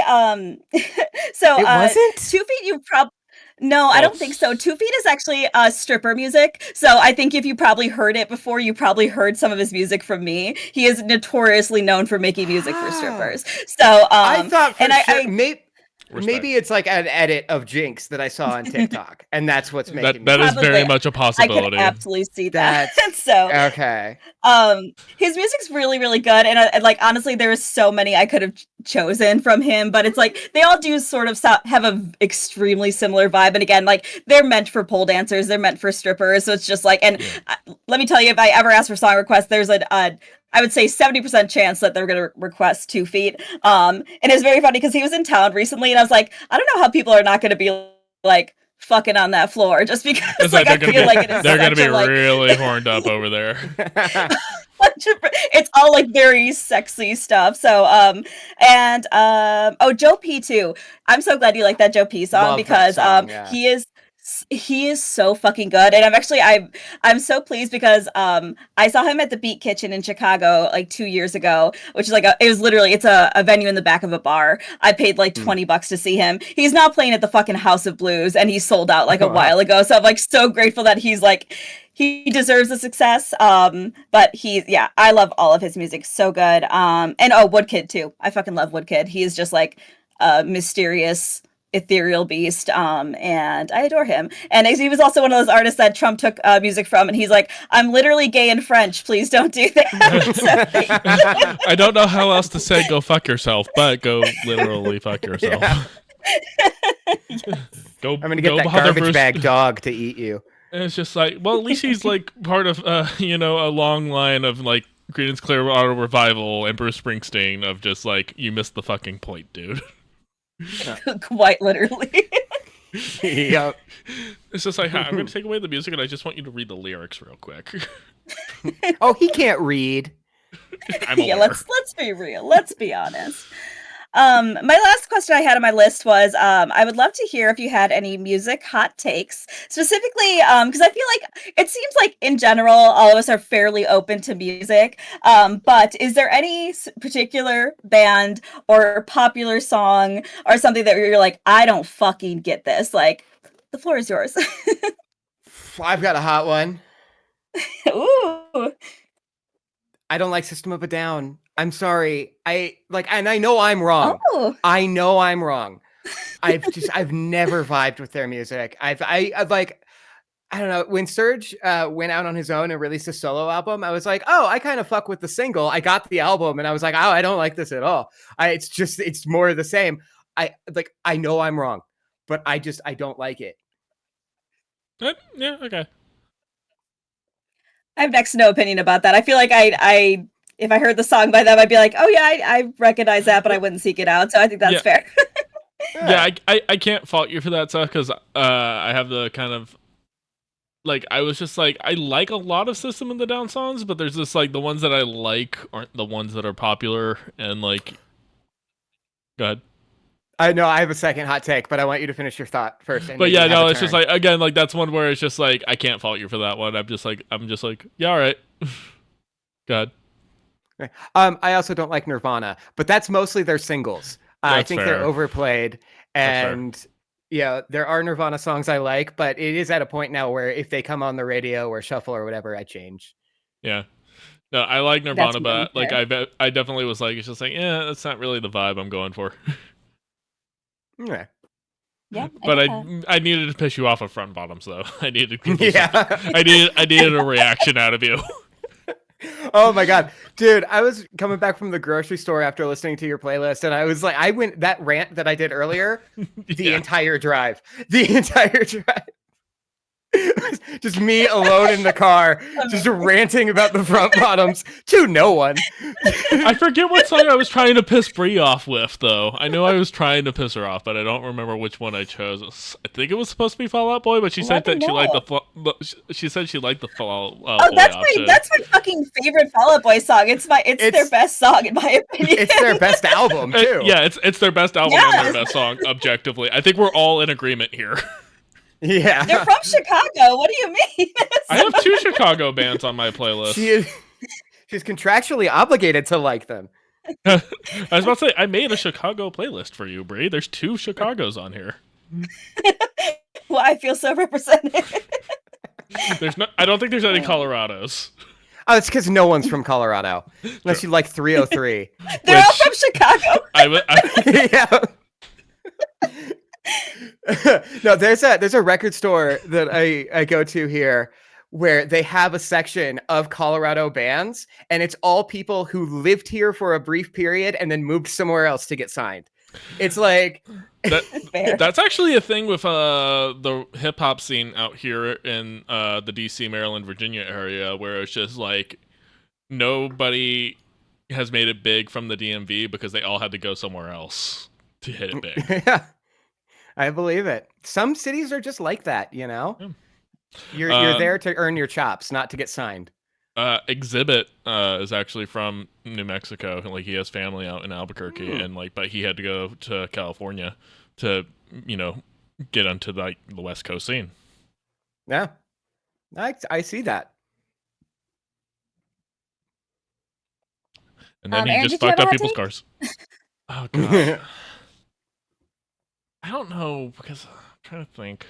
so It wasn't? 2 Feet you probably no, I don't think so. 2 Feet is actually stripper music. So I think if you probably heard it before, you probably heard some of his music from me. He is notoriously known for making music for strippers. So I thought for and sure, Respect. maybe it's like an edit of Jinx that I saw on TikTok, and that's what's making that me. is very much a I possibility. could absolutely see that. That's So okay. his music's really, really good, and like honestly, there was so many I could have chosen from him, but it's like they all do sort of have a extremely similar vibe, and again, like they're meant for pole dancers, they're meant for strippers, so it's just like, and let me tell you, if I ever ask for song requests, there's I would say 70% chance that they're going to request 2 Feet. And it's very funny because he was in town recently, and I was like, I don't know how people are not going to be like fucking on that floor just because like, I feel like it is they're going to be like, really horned up over there. It's all like very sexy stuff. So Joe P too. I'm so glad you like that Joe P song. Love because yeah. He is so fucking good, and I'm so pleased because I saw him at the Beat Kitchen in Chicago like 2 years ago, which is like it's a venue in the back of a bar. I paid like $20 to see him. He's now playing at the fucking House of Blues, and he sold out like a while ago. So I'm like so grateful that he's like he deserves the success. But I love all of his music, so good. And Woodkid too. I fucking love Woodkid. He is just like a mysterious ethereal beast, and I adore him. And he was also one of those artists that Trump took music from, and he's like, I'm literally gay in French, please don't do that. I don't know how else to say go fuck yourself, but go literally fuck yourself. Yeah. Yes. I'm gonna get that garbage bag dog to eat you. And it's just like, well, at least he's like part of a long line of like Creedence Clearwater Revival and Bruce Springsteen of just like, you missed the fucking point, dude. Quite literally. Yep. It's just like, I'm going to take away the music, and I just want you to read the lyrics real quick. Oh, he can't read. Yeah, let's be real. Let's be honest. My last question I had on my list was, I would love to hear if you had any music hot takes, specifically, because I feel like it seems like in general, all of us are fairly open to music. But is there any particular band or popular song or something that you're like, I don't fucking get this? Like, the floor is yours. I've got a hot one. Ooh. I don't like System of a Down. I'm sorry. And I know I'm wrong. Oh. I know I'm wrong. I've never vibed with their music. I've like, I don't know. When Serge went out on his own and released a solo album, I was like, oh, I kind of fuck with the single. I got the album and I was like, oh, I don't like this at all. It's more of the same. I know I'm wrong, but I don't like it. Yeah, okay. I have next to no opinion about that. I feel like if I heard the song by them, I'd be like, oh yeah, I recognize that, but I wouldn't seek it out. So I think that's fair. Yeah, I can't fault you for that stuff because I have the kind of like, I was just like, I like a lot of System of a Down songs, but there's just like the ones that I like aren't the ones that are popular, and like, go ahead. I know I have a second hot take, but I want you to finish your thought first. But yeah, no, it's just like, again, like that's one where it's just like, I can't fault you for that one. I'm just like, yeah, all right. Go ahead. I also don't like Nirvana, but that's mostly their singles. I think they're overplayed, and yeah, there are Nirvana songs I like, but it is at a point now where if they come on the radio or shuffle or whatever, I change. Yeah, no, I like Nirvana, but like I definitely was like, it's just like, yeah, that's not really the vibe I'm going for. Yeah. Yeah, but I needed to piss you off of Front Bottoms though. I needed I needed a reaction out of you. Oh my god, dude, I was coming back from the grocery store after listening to your playlist, and I was like, I went that rant that I did earlier the entire drive. just me alone in the car, just ranting about the front bottoms to no one. I forget what song I was trying to piss Brie off with, though. I know I was trying to piss her off, but I don't remember which one I chose. I think it was supposed to be Fall Out Boy, but she said that she liked she said she liked the Fall Out Boy option. That's my fucking favorite Fall Out Boy song. It's their best song in my opinion. It's their best album too. Yeah, it's their best album and their best song, objectively. I think we're all in agreement here. Yeah. They're from Chicago. What do you mean? I have 2 Chicago bands on my playlist. She's contractually obligated to like them. I was about to say, I made a Chicago playlist for you, Brie. There's 2 Chicagos on here. Well, I feel so represented. I don't think there's any Colorados. Oh, it's because no one's from Colorado, unless you like 303. They're all from Chicago. Yeah. No, there's a record store that I go to here where they have a section of Colorado bands, and it's all people who lived here for a brief period and then moved somewhere else to get signed. It's like that's actually a thing with the hip hop scene out here in the DC, Maryland, Virginia area, where it's just like nobody has made it big from the DMV because they all had to go somewhere else to hit it big. Yeah, I believe it. Some cities are just like that, you know. Yeah. You're there to earn your chops, not to get signed. Exhibit is actually from New Mexico. Like, he has family out in Albuquerque, and but he had to go to California to, get onto the West Coast scene. Yeah, I see that. And then he Aaron, just fucked up people's cars. Oh god. I don't know, because I'm trying to think.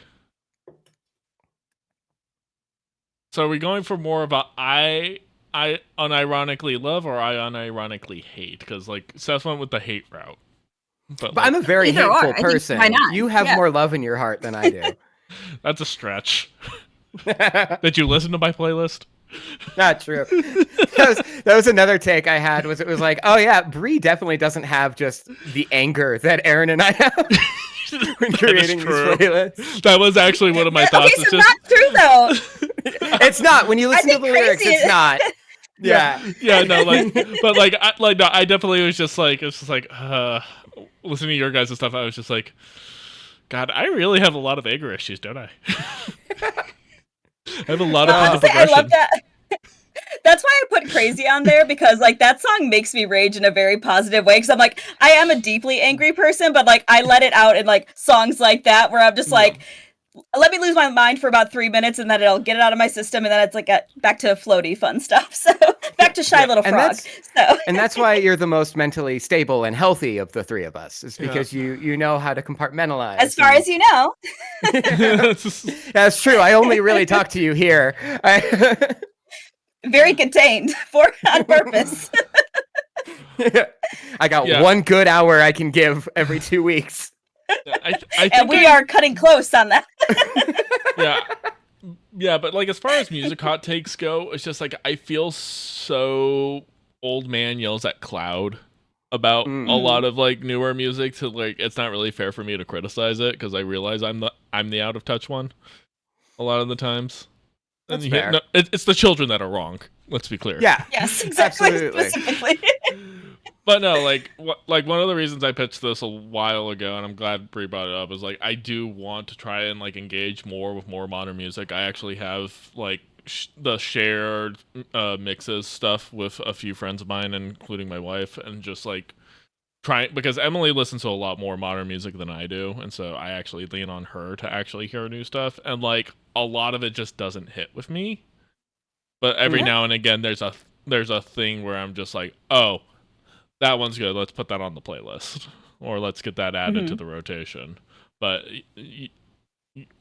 So are we going for more of a I unironically love or I unironically hate? Because Seth went with the hate route. But I'm a very hateful person. Why not? You have more love in your heart than I do. That's a stretch. Did you listen to my playlist? Not true. That was another take I had. It was like, oh yeah, Brie definitely doesn't have just the anger that Aaron and I have. When creating these playlists. That was actually one of my thoughts. Okay, so it's not true though. It's not. When you listen to the lyrics, it's not. Yeah. Yeah, no, I definitely was just like, it's just like, listening to your guys' stuff, I was just like, God, I really have a lot of anger issues, don't I? I have a lot of progression. I love that. That's why I put Crazy on there, because that song makes me rage in a very positive way, because I'm like, I am a deeply angry person, but I let it out in songs like that where I'm just like, let me lose my mind for about 3 minutes and then it'll get it out of my system, and then it's back to floaty fun stuff. So back to Shy Little Frog. And that's why you're the most mentally stable and healthy of the three of us, is because you know how to compartmentalize. As far as you know. That's true. I only really talk to you here. Very contained on purpose. I got 1 good hour I can give every 2 weeks. I think and we are cutting close on that. Yeah, but as far as music hot takes go, it's just I feel so Old Man Yells at Cloud about a lot of newer music to it's not really fair for me to criticize it, because I realize I'm the out of touch one a lot of the times. That's fair. No, it's the children that are wrong. Let's be clear. Yeah. Yes, exactly. Absolutely. Specifically. But no, one of the reasons I pitched this a while ago, and I'm glad Brie brought it up, is I do want to try and engage more with more modern music. I actually have the shared mixes stuff with a few friends of mine, including my wife, and just trying, because Emily listens to a lot more modern music than I do, and so I actually lean on her to actually hear new stuff, and a lot of it just doesn't hit with me. But every now and again, there's a thing where I'm just oh, that one's good, let's put that on the playlist, or let's get that added to the rotation. But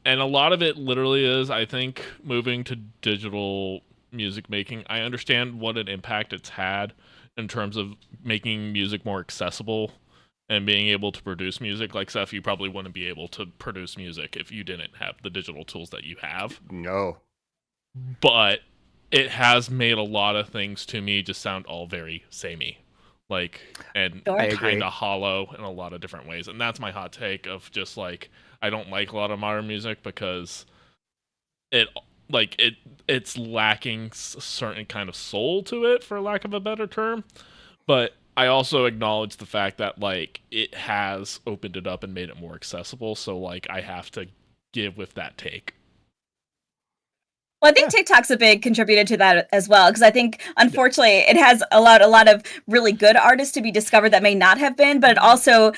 and a lot of it literally is, I think, moving to digital music making. I understand what an impact it's had in terms of making music more accessible and being able to produce music. Seth, you probably wouldn't be able to produce music if you didn't have the digital tools that you have. No. But it has made a lot of things to me just sound all very samey. And kind of hollow in a lot of different ways. And that's my hot take of just I don't like a lot of modern music because like it's lacking a certain kind of soul to it, for lack of a better term. But I also acknowledge the fact that like it has opened it up and made it more accessible. So like I have to give with that take. Well, I think TikTok's a big contributor to that as well, because I think, unfortunately, it has allowed a lot of really good artists to be discovered that may not have been, but it also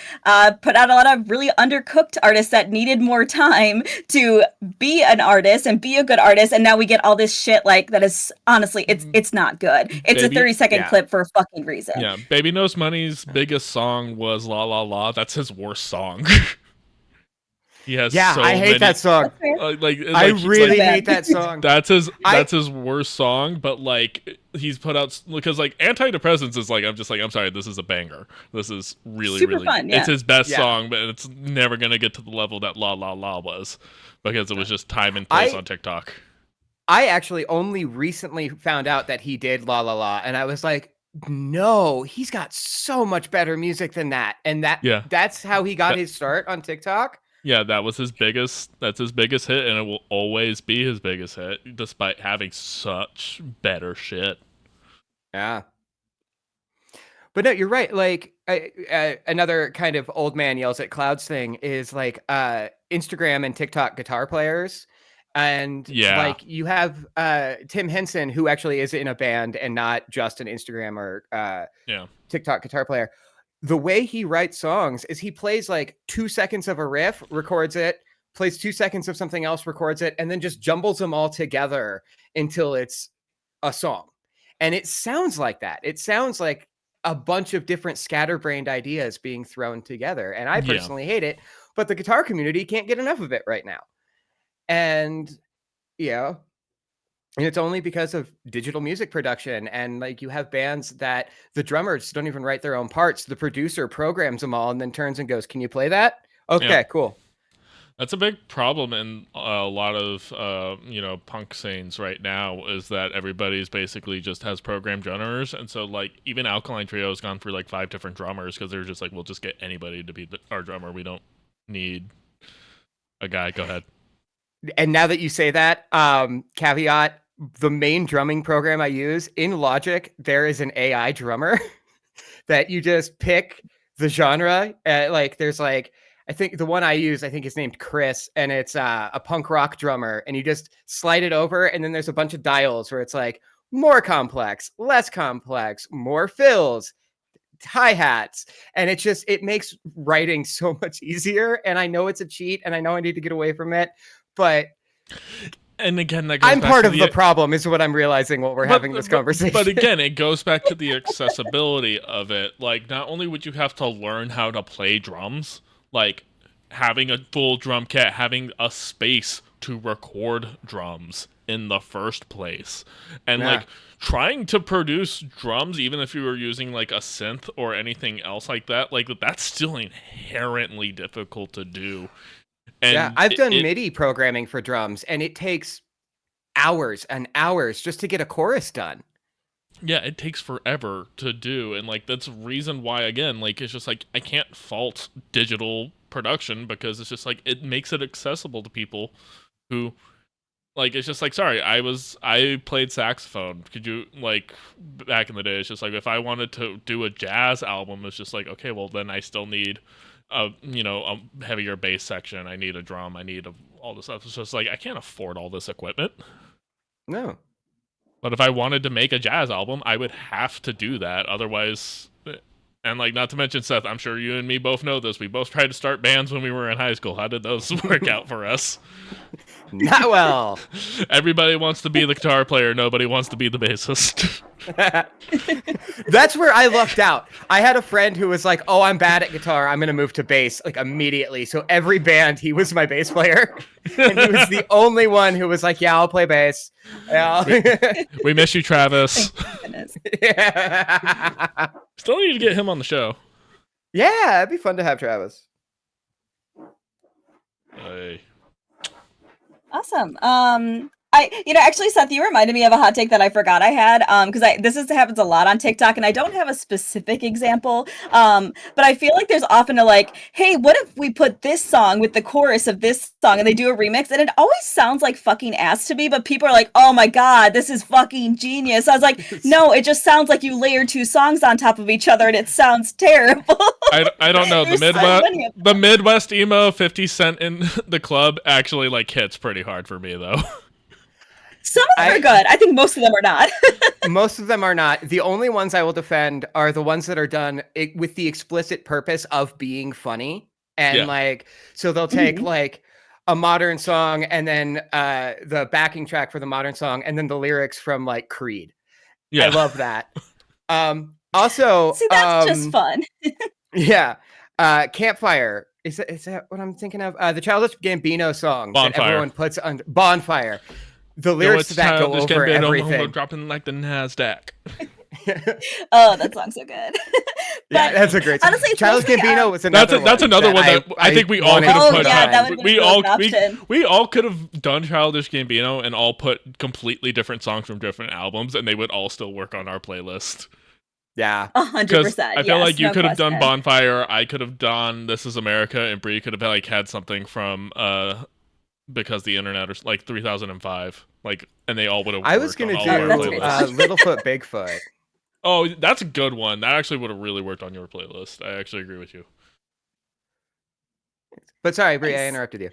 put out a lot of really undercooked artists that needed more time to be an artist and be a good artist. And now we get all this shit like that is honestly, it's not good. It's Baby- a 30-second clip for a fucking reason. Yeah, Baby Knows Money's biggest song was La La La. That's his worst song. He has so I hate many, that song. I he's really like- hate that song. That's his worst song, but like he's put out because like Antidepressants is like I'm sorry, this is a banger. This is really Super really fun, yeah. It's his best Yeah. song, but it's never gonna get to the level that La La La was because it was just time and place on TikTok. I actually only recently found out that he did La La La, and I was like, no, he's got so much better music than that. And that's how he got his start on TikTok. Yeah, that's his biggest hit, and it will always be his biggest hit, despite having such better shit. Yeah. But no, you're right. Like another kind of old man yells at clouds thing is like Instagram and TikTok guitar players. And like you have Tim Henson, who actually is in a band and not just an Instagram or TikTok guitar player. The way he writes songs is he plays like 2 seconds of a riff, records it, plays 2 seconds of something else, records it, and then just jumbles them all together until it's a song. And it sounds like that. It sounds like a bunch of different scatterbrained ideas being thrown together. And I personally hate it, but the guitar community can't get enough of it right now. And and it's only because of digital music production. And like you have bands that the drummers don't even write their own parts. The producer programs them all and then turns and goes, "Can you play that?" Okay, cool. That's a big problem in a lot of punk scenes right now, is that everybody's basically just has programmed drummers, and so like even Alkaline Trio has gone through like 5 different drummers because they're just like, we'll just get anybody to be our drummer. We don't need a guy. Go ahead. And now that you say that, caveat, the main drumming program I use in Logic, there is an AI drummer that you just pick the genre. Like there's like, I think the one I use, I think is named Chris, and it's a punk rock drummer, and you just slide it over, and then there's a bunch of dials where it's like more complex, less complex, more fills, hi-hats, and it makes writing so much easier. And I know it's a cheat, and I know I need to get away from it, but and again, that goes I'm back part to of the problem, is what I'm realizing while we're having this conversation. But again, it goes back to the accessibility of it. Like, not only would you have to learn how to play drums, like having a full drum kit, having a space to record drums in the first place, and like trying to produce drums, even if you were using like a synth or anything else like that, like that's still inherently difficult to do. And I've done MIDI programming for drums, and it takes hours and hours just to get a chorus done. Yeah, it takes forever to do, and like that's the reason why, again, like it's just like I can't fault digital production, because it's just like it makes it accessible to people who like, it's just like, sorry, I played saxophone. Could you, like, back in the day, it's just like if I wanted to do a jazz album, it's just like, okay, well then I still need a heavier bass section. I need a drum. I need all this stuff. It's just like I can't afford all this equipment. No. But if I wanted to make a jazz album, I would have to do that. Otherwise, and like, not to mention, Seth, I'm sure you and me both know this. We both tried to start bands when we were in high school. How did those work out for us? Not well. Everybody wants to be the guitar player. Nobody wants to be the bassist. That's where I lucked out. I had a friend who was like, "Oh, I'm bad at guitar. I'm going to move to bass," like immediately. So every band, he was my bass player. And he was the only one who was like, "Yeah, I'll play bass." Yeah. We miss you, Travis. Yeah. Still need to get him on the show. Yeah, it'd be fun to have Travis. Hey. Awesome. Actually, Seth, you reminded me of a hot take that I forgot I had. Because happens a lot on TikTok, and I don't have a specific example. But I feel like there's often a like, hey, what if we put this song with the chorus of this song, and they do a remix, and it always sounds like fucking ass to me, but people are like, oh my god, this is fucking genius. I was like, no, it just sounds like you layered two songs on top of each other, and it sounds terrible. I don't know. The Midwest emo 50 Cent in the club actually like hits pretty hard for me though. Some of them are good. I think most of them are not. Most of them are not. The only ones I will defend are the ones that are done with the explicit purpose of being funny. And like, so they'll take like a modern song and then the backing track for the modern song and then the lyrics from like Creed. Yeah. I love that. Also, see, that's just fun. Yeah. Campfire. Is that what I'm thinking of? The Childish Gambino song Bonfire. That everyone puts on Bonfire. The lyrics to that go over everything. Dropping like the NASDAQ. Oh, that song's so good. Yeah, that's a great song. Honestly, Childish Gambino was another one. That's another one that I think we all could have put. Yeah, that would be we all could have done Childish Gambino and all put completely different songs from different albums, and they would all still work on our playlist. Yeah, 100%. I feel like you could have done Bonfire, I could have done This Is America, and Brie could have like had something from Because the Internet or like 3005, like, and they all would have. I was gonna do Littlefoot Bigfoot. Oh, that's a good one. That actually would have really worked on your playlist. I actually agree with you. But sorry, Brie, I interrupted you.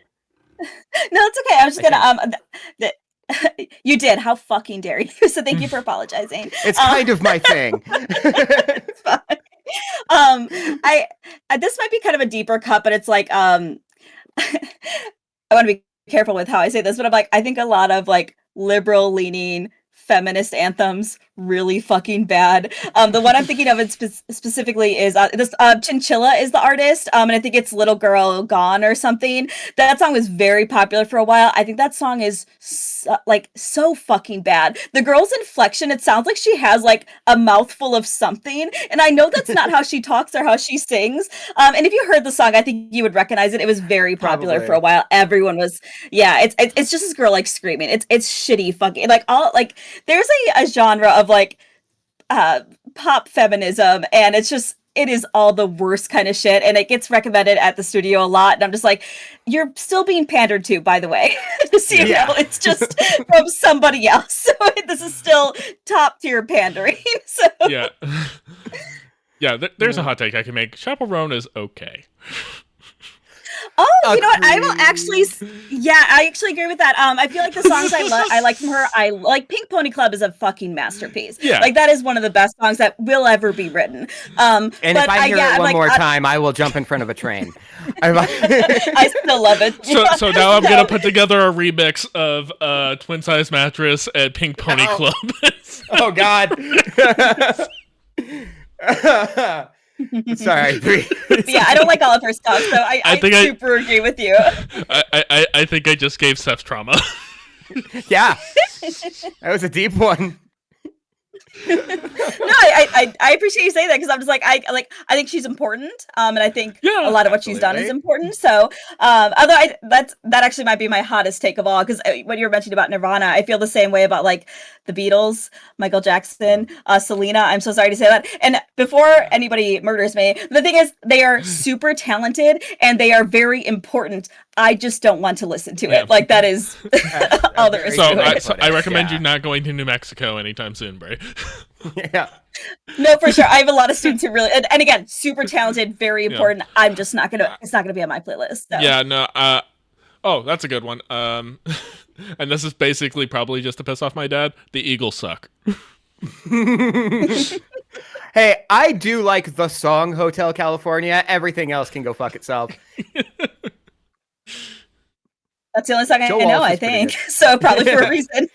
No, it's okay. I was just gonna you did. How fucking dare you? So thank you for apologizing. It's kind of my thing. It's fine. I this might be kind of a deeper cut, but it's like I want to be careful with how I say this, but I'm like, I think a lot of like liberal leaning feminist anthems really fucking bad. The one I'm thinking of specifically is this Chinchilla is the artist, and I think it's Little Girl Gone or something. That song was very popular for a while. I think that song is so fucking bad. The girl's inflection, it sounds like she has like a mouthful of something, and I know that's not how she talks or how she sings. And if you heard the song, I think you would recognize it. It was very popular for a while. Everyone was, it's just this girl like screaming. It's shitty fucking like all like there's a genre of like pop feminism, and it is all the worst kind of shit, and it gets recommended at the studio a lot, and I'm just like, you're still being pandered to, by the way. Just so you know, it's just from somebody else, so this is still top tier pandering. So there's a hot take I can make. Chaperone is okay. Oh, you know what? I will actually. Yeah, I actually agree with that. I feel like the songs I like from her. I like Pink Pony Club is a fucking masterpiece. Yeah, like that is one of the best songs that will ever be written. And if I hear it one more time, I will jump in front of a train. I still love it. So now I'm gonna put together a remix of Twin Size Mattress and Pink Pony Club. Oh God. Sorry, Brie. Yeah, I don't like all of her stuff, so I super agree with you. I think I just gave Seth trauma. Yeah, that was a deep one. No, I appreciate you saying that, because I'm just like I think she's important, and I think a lot of what she's done is important. So, although that actually might be my hottest take of all, because when you were mentioning about Nirvana, I feel the same way about like the Beatles, Michael Jackson, Selena. I'm so sorry to say that. And before anybody murders me, the thing is, they are super talented and they are very important. I just don't want to listen to it. Like that is all there is to it. So I recommend you not going to New Mexico anytime soon, Bray. Yeah. No, for sure. I have a lot of students who really, and again, super talented, very important. I'm just not gonna. It's not gonna be on my playlist. So. Yeah. No. Oh, that's a good one. And this is basically probably just to piss off my dad. The Eagles suck. Hey, I do like the song Hotel California. Everything else can go fuck itself. That's the only song I know, I think. So probably for a reason.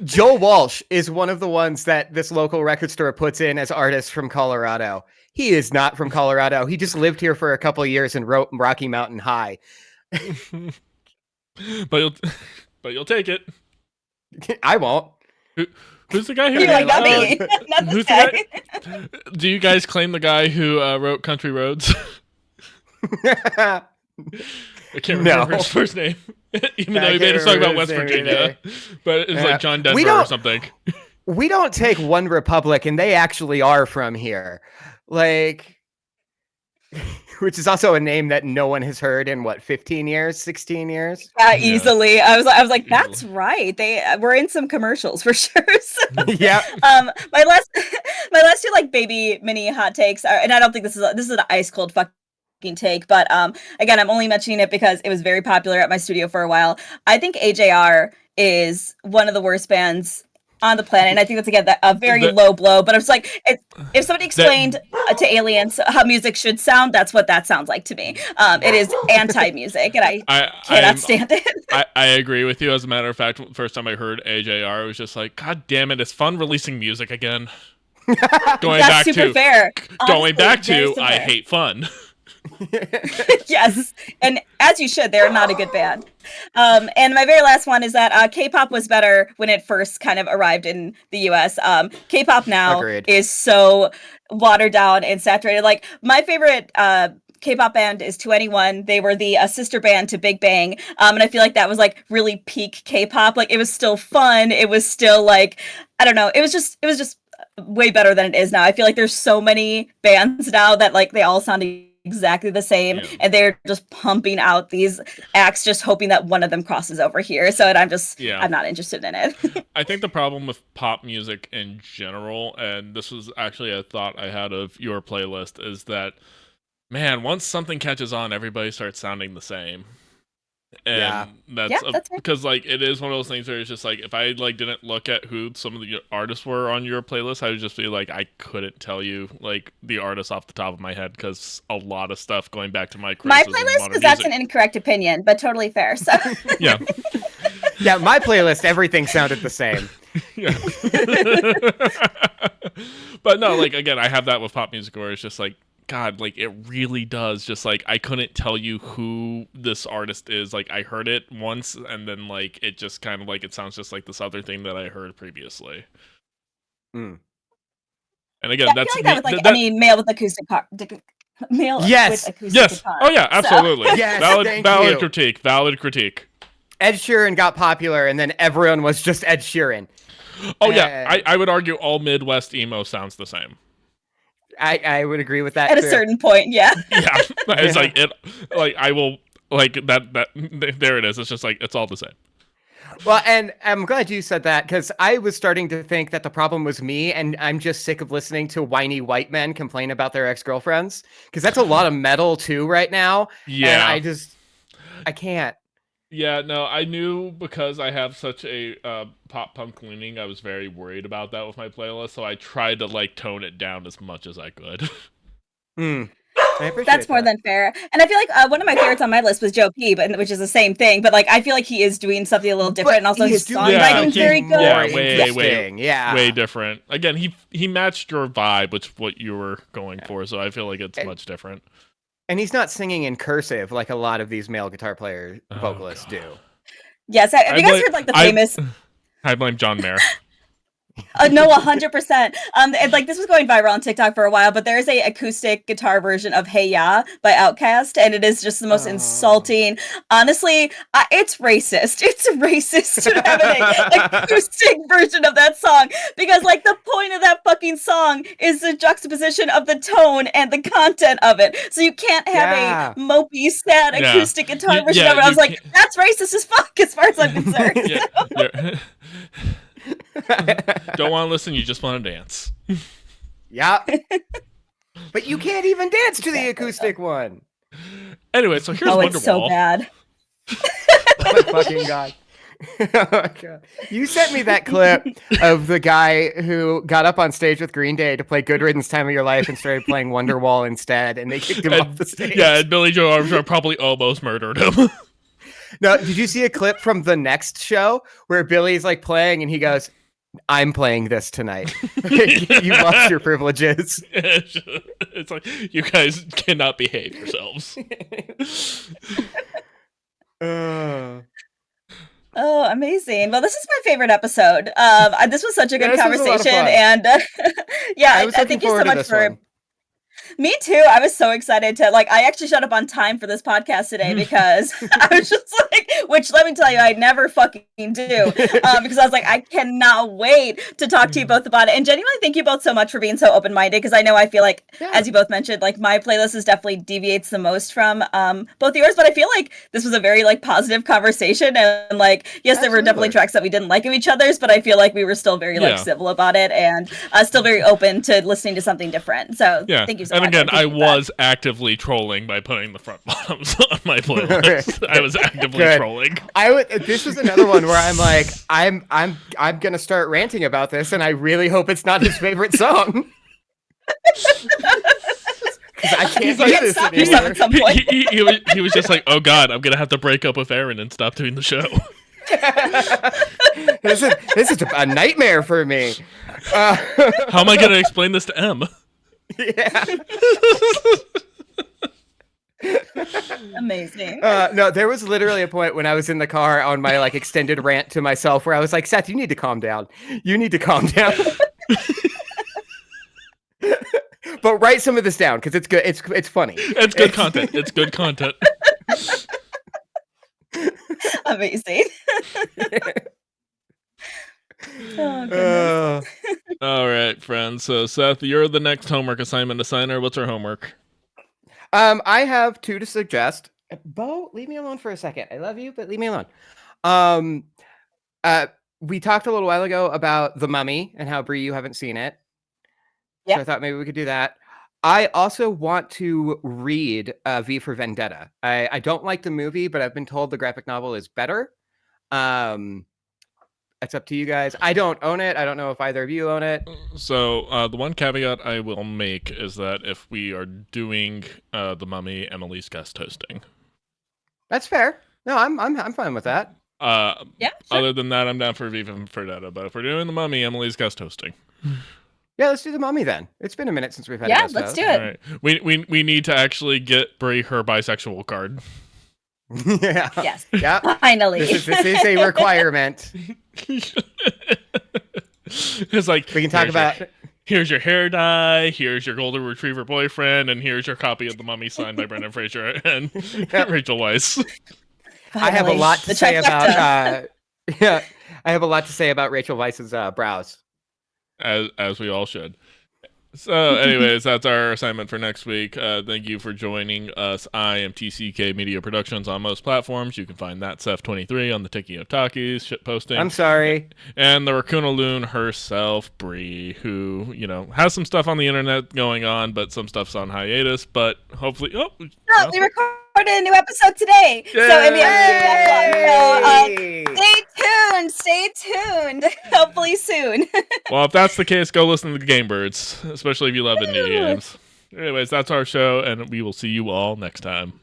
Joe Walsh is one of the ones that this local record store puts in as artists from Colorado. He is not from Colorado. He just lived here for a couple of years and wrote Rocky Mountain High. But you'll take it. I won't. Who's the guy who? Not me. Not this guy. Do you guys claim the guy who wrote Country Roads? I can't remember his first name. Even though he made a song about West Virginia, but it's like John Denver or something. We don't take One Republic, and they actually are from here, like, which is also a name that no one has heard in 15 years, 16 years. Yeah, easily. I was like, that's right. They were in some commercials for sure. So, yeah. My last two like baby mini hot takes are, and I don't think this is an ice cold fucking take, but again, I'm only mentioning it because it was very popular at my studio for a while. I think AJR is one of the worst bands on the planet, and I think that's again a very low blow. But I'm just like, if somebody explained to aliens how music should sound, that's what that sounds like to me. It is anti-music, and I cannot stand it. I agree with you. As a matter of fact, first time I heard AJR, it was just like, God damn it, it's fun releasing music again. Going back to I hate fun. Yes, and as you should, they're not a good band. And my very last one is that K-pop was better when it first kind of arrived in the US. K-pop now is so watered down and saturated. Like, my favorite K-pop band is 2NE1. They were the sister band to Big Bang, and I feel like that was like really peak K-pop. Like, it was still fun. It was still like, I don't know. It was just way better than it is now. I feel like there's so many bands now that like they all sound exactly the same, and they're just pumping out these acts just hoping that one of them crosses over here. So I'm not interested in it. I think the problem with pop music in general, and this was actually a thought I had of your playlist, is that, man, once something catches on, everybody starts sounding the same. And that's because like it is one of those things where it's just like, if I like didn't look at who some of the artists were on your playlist, I would just be like, I couldn't tell you like the artists off the top of my head, because a lot of stuff going back to my playlist, because that's an incorrect opinion, but totally fair. So yeah, my playlist, everything sounded the same. Yeah. But no, like again, I have that with pop music where it's just like, God, like it really does. Just like I couldn't tell you who this artist is. Like I heard it once, and then like it just kind of like it sounds just like this other thing that I heard previously. Mm. And again, that's I feel like that with like any male with acoustic guitar. Yes. With acoustic guitar. Oh yeah, absolutely. So. Yes, valid critique. Valid critique. Ed Sheeran got popular, and then everyone was just Ed Sheeran. Oh yeah, I would argue all Midwest emo sounds the same. I would agree with that at a certain point. Yeah. Yeah, it's like it. Like I will like that. There it is. It's just like it's all the same. Well, and I'm glad you said that, because I was starting to think that the problem was me, and I'm just sick of listening to whiny white men complain about their ex-girlfriends, because that's a lot of metal too right now. Yeah, and I can't. Yeah, no, I knew, because I have such a pop punk leaning, I was very worried about that with my playlist, so I tried to like tone it down as much as I could. That's more than fair. And I feel like one of my favorites on my list was Joe P, which is the same thing, but like I feel like he is doing something a little different, and also his songwriting is very good. Yeah, way different. Again, he matched your vibe, which what you were going for, so I feel like it's much different. And he's not singing in cursive like a lot of these male guitar player vocalists do. Yes, have you guys heard like the famous? I blame John Mayer. No, 100%. And like this was going viral on TikTok for a while, but there is a acoustic guitar version of "Hey Ya" by Outkast, and it is just the most insulting. Honestly, it's racist. It's racist to have an acoustic version of that song, because like the point of that fucking song is the juxtaposition of the tone and the content of it. So you can't have a mopey, sad acoustic guitar version of it. I was like, that's racist as fuck, as far as I'm concerned. Don't want to listen, you just want to dance. Yeah. But you can't even dance to the acoustic one. Anyway, so here's Wonderwall. It's so bad. Oh my fucking God. Oh my God. You sent me that clip of the guy who got up on stage with Green Day to play Good Riddance Time of Your Life and started playing Wonderwall instead, and they kicked him off the stage. Yeah, and Billy Joe Armstrong probably almost murdered him. No, did you see a clip from the next show where Billy's like playing and he goes, "I'm playing this tonight." You lost your privileges. It's like, you guys cannot behave yourselves. Oh, amazing. Well, this is my favorite episode. This was such a good conversation. And I thank you so much for... Me too. I was so excited to I actually showed up on time for this podcast today because I was just like, which let me tell you, I never fucking do, because I was like, I cannot wait to talk to you both about it. And genuinely, thank you both so much for being so open-minded, because I know I feel like, as you both mentioned, like my playlist is definitely deviates the most from both yours, but I feel like this was a very like positive conversation, and like, yes, there were definitely tracks that we didn't like of each other's, but I feel like we were still very like civil about it, and still very open to listening to something different. So thank you so much. And again, I was actively trolling by putting the front bottoms on my playlist. I was actively trolling. This is another one where I'm like, I'm gonna start ranting about this, and I really hope it's not his favorite song. I can't do this anymore. At some point. He was just like, oh god, I'm gonna have to break up with Aaron and stop doing the show. This is a nightmare for me. How am I gonna explain this to Em? Yeah. Amazing. No, there was literally a point when I was in the car on my like extended rant to myself where I was like, Seth, you need to calm down. You need to calm down. But write some of this down because it's good. It's funny. It's good content. It's good content. Amazing. Oh, goodness. All right, friends. So, Seth, you're the next homework assignment assigner. What's our homework? I have 2 to suggest. Bo, leave me alone for a second. I love you, but leave me alone. We talked a little while ago about The Mummy and how, Brie, you haven't seen it. Yeah. So I thought maybe we could do that. I also want to read V for Vendetta. I don't like the movie, but I've been told the graphic novel is better. It's up to you guys. I don't own it. I don't know if either of you own it. So the one caveat I will make is that if we are doing The Mummy, Emily's guest hosting. That's fair. No, I'm fine with that. Yeah. Sure. Other than that, I'm down for Viva Vendetta. But if we're doing The Mummy, Emily's guest hosting. Yeah, let's do The Mummy then. It's been a minute since we've had. Yeah, let's do it. All right. We need to actually get Brie her bisexual card. Yeah. Yes. Yeah. Finally. This is a requirement. It's like We can talk about. Here's your hair dye, here's your golden retriever boyfriend, and here's your copy of The Mummy signed by Brendan Fraser and Rachel Weisz. I have a lot to say about. Yeah, I have a lot to say about Rachel Weisz's brows. As we all should. So, anyways, that's our assignment for next week. Thank you for joining us. I am TCK Media Productions on most platforms. You can find that Seth23 on the Tiki of Takis shit posting. I'm sorry. And the Raccoonaloon herself, Brie, who, has some stuff on the internet going on, but some stuff's on hiatus. But hopefully, we recorded a new episode today. Yay! So, stay tuned. Hopefully soon. Well, if that's the case, go listen to the Game Birds, especially if you love indie games. Anyways, that's our show, and we will see you all next time.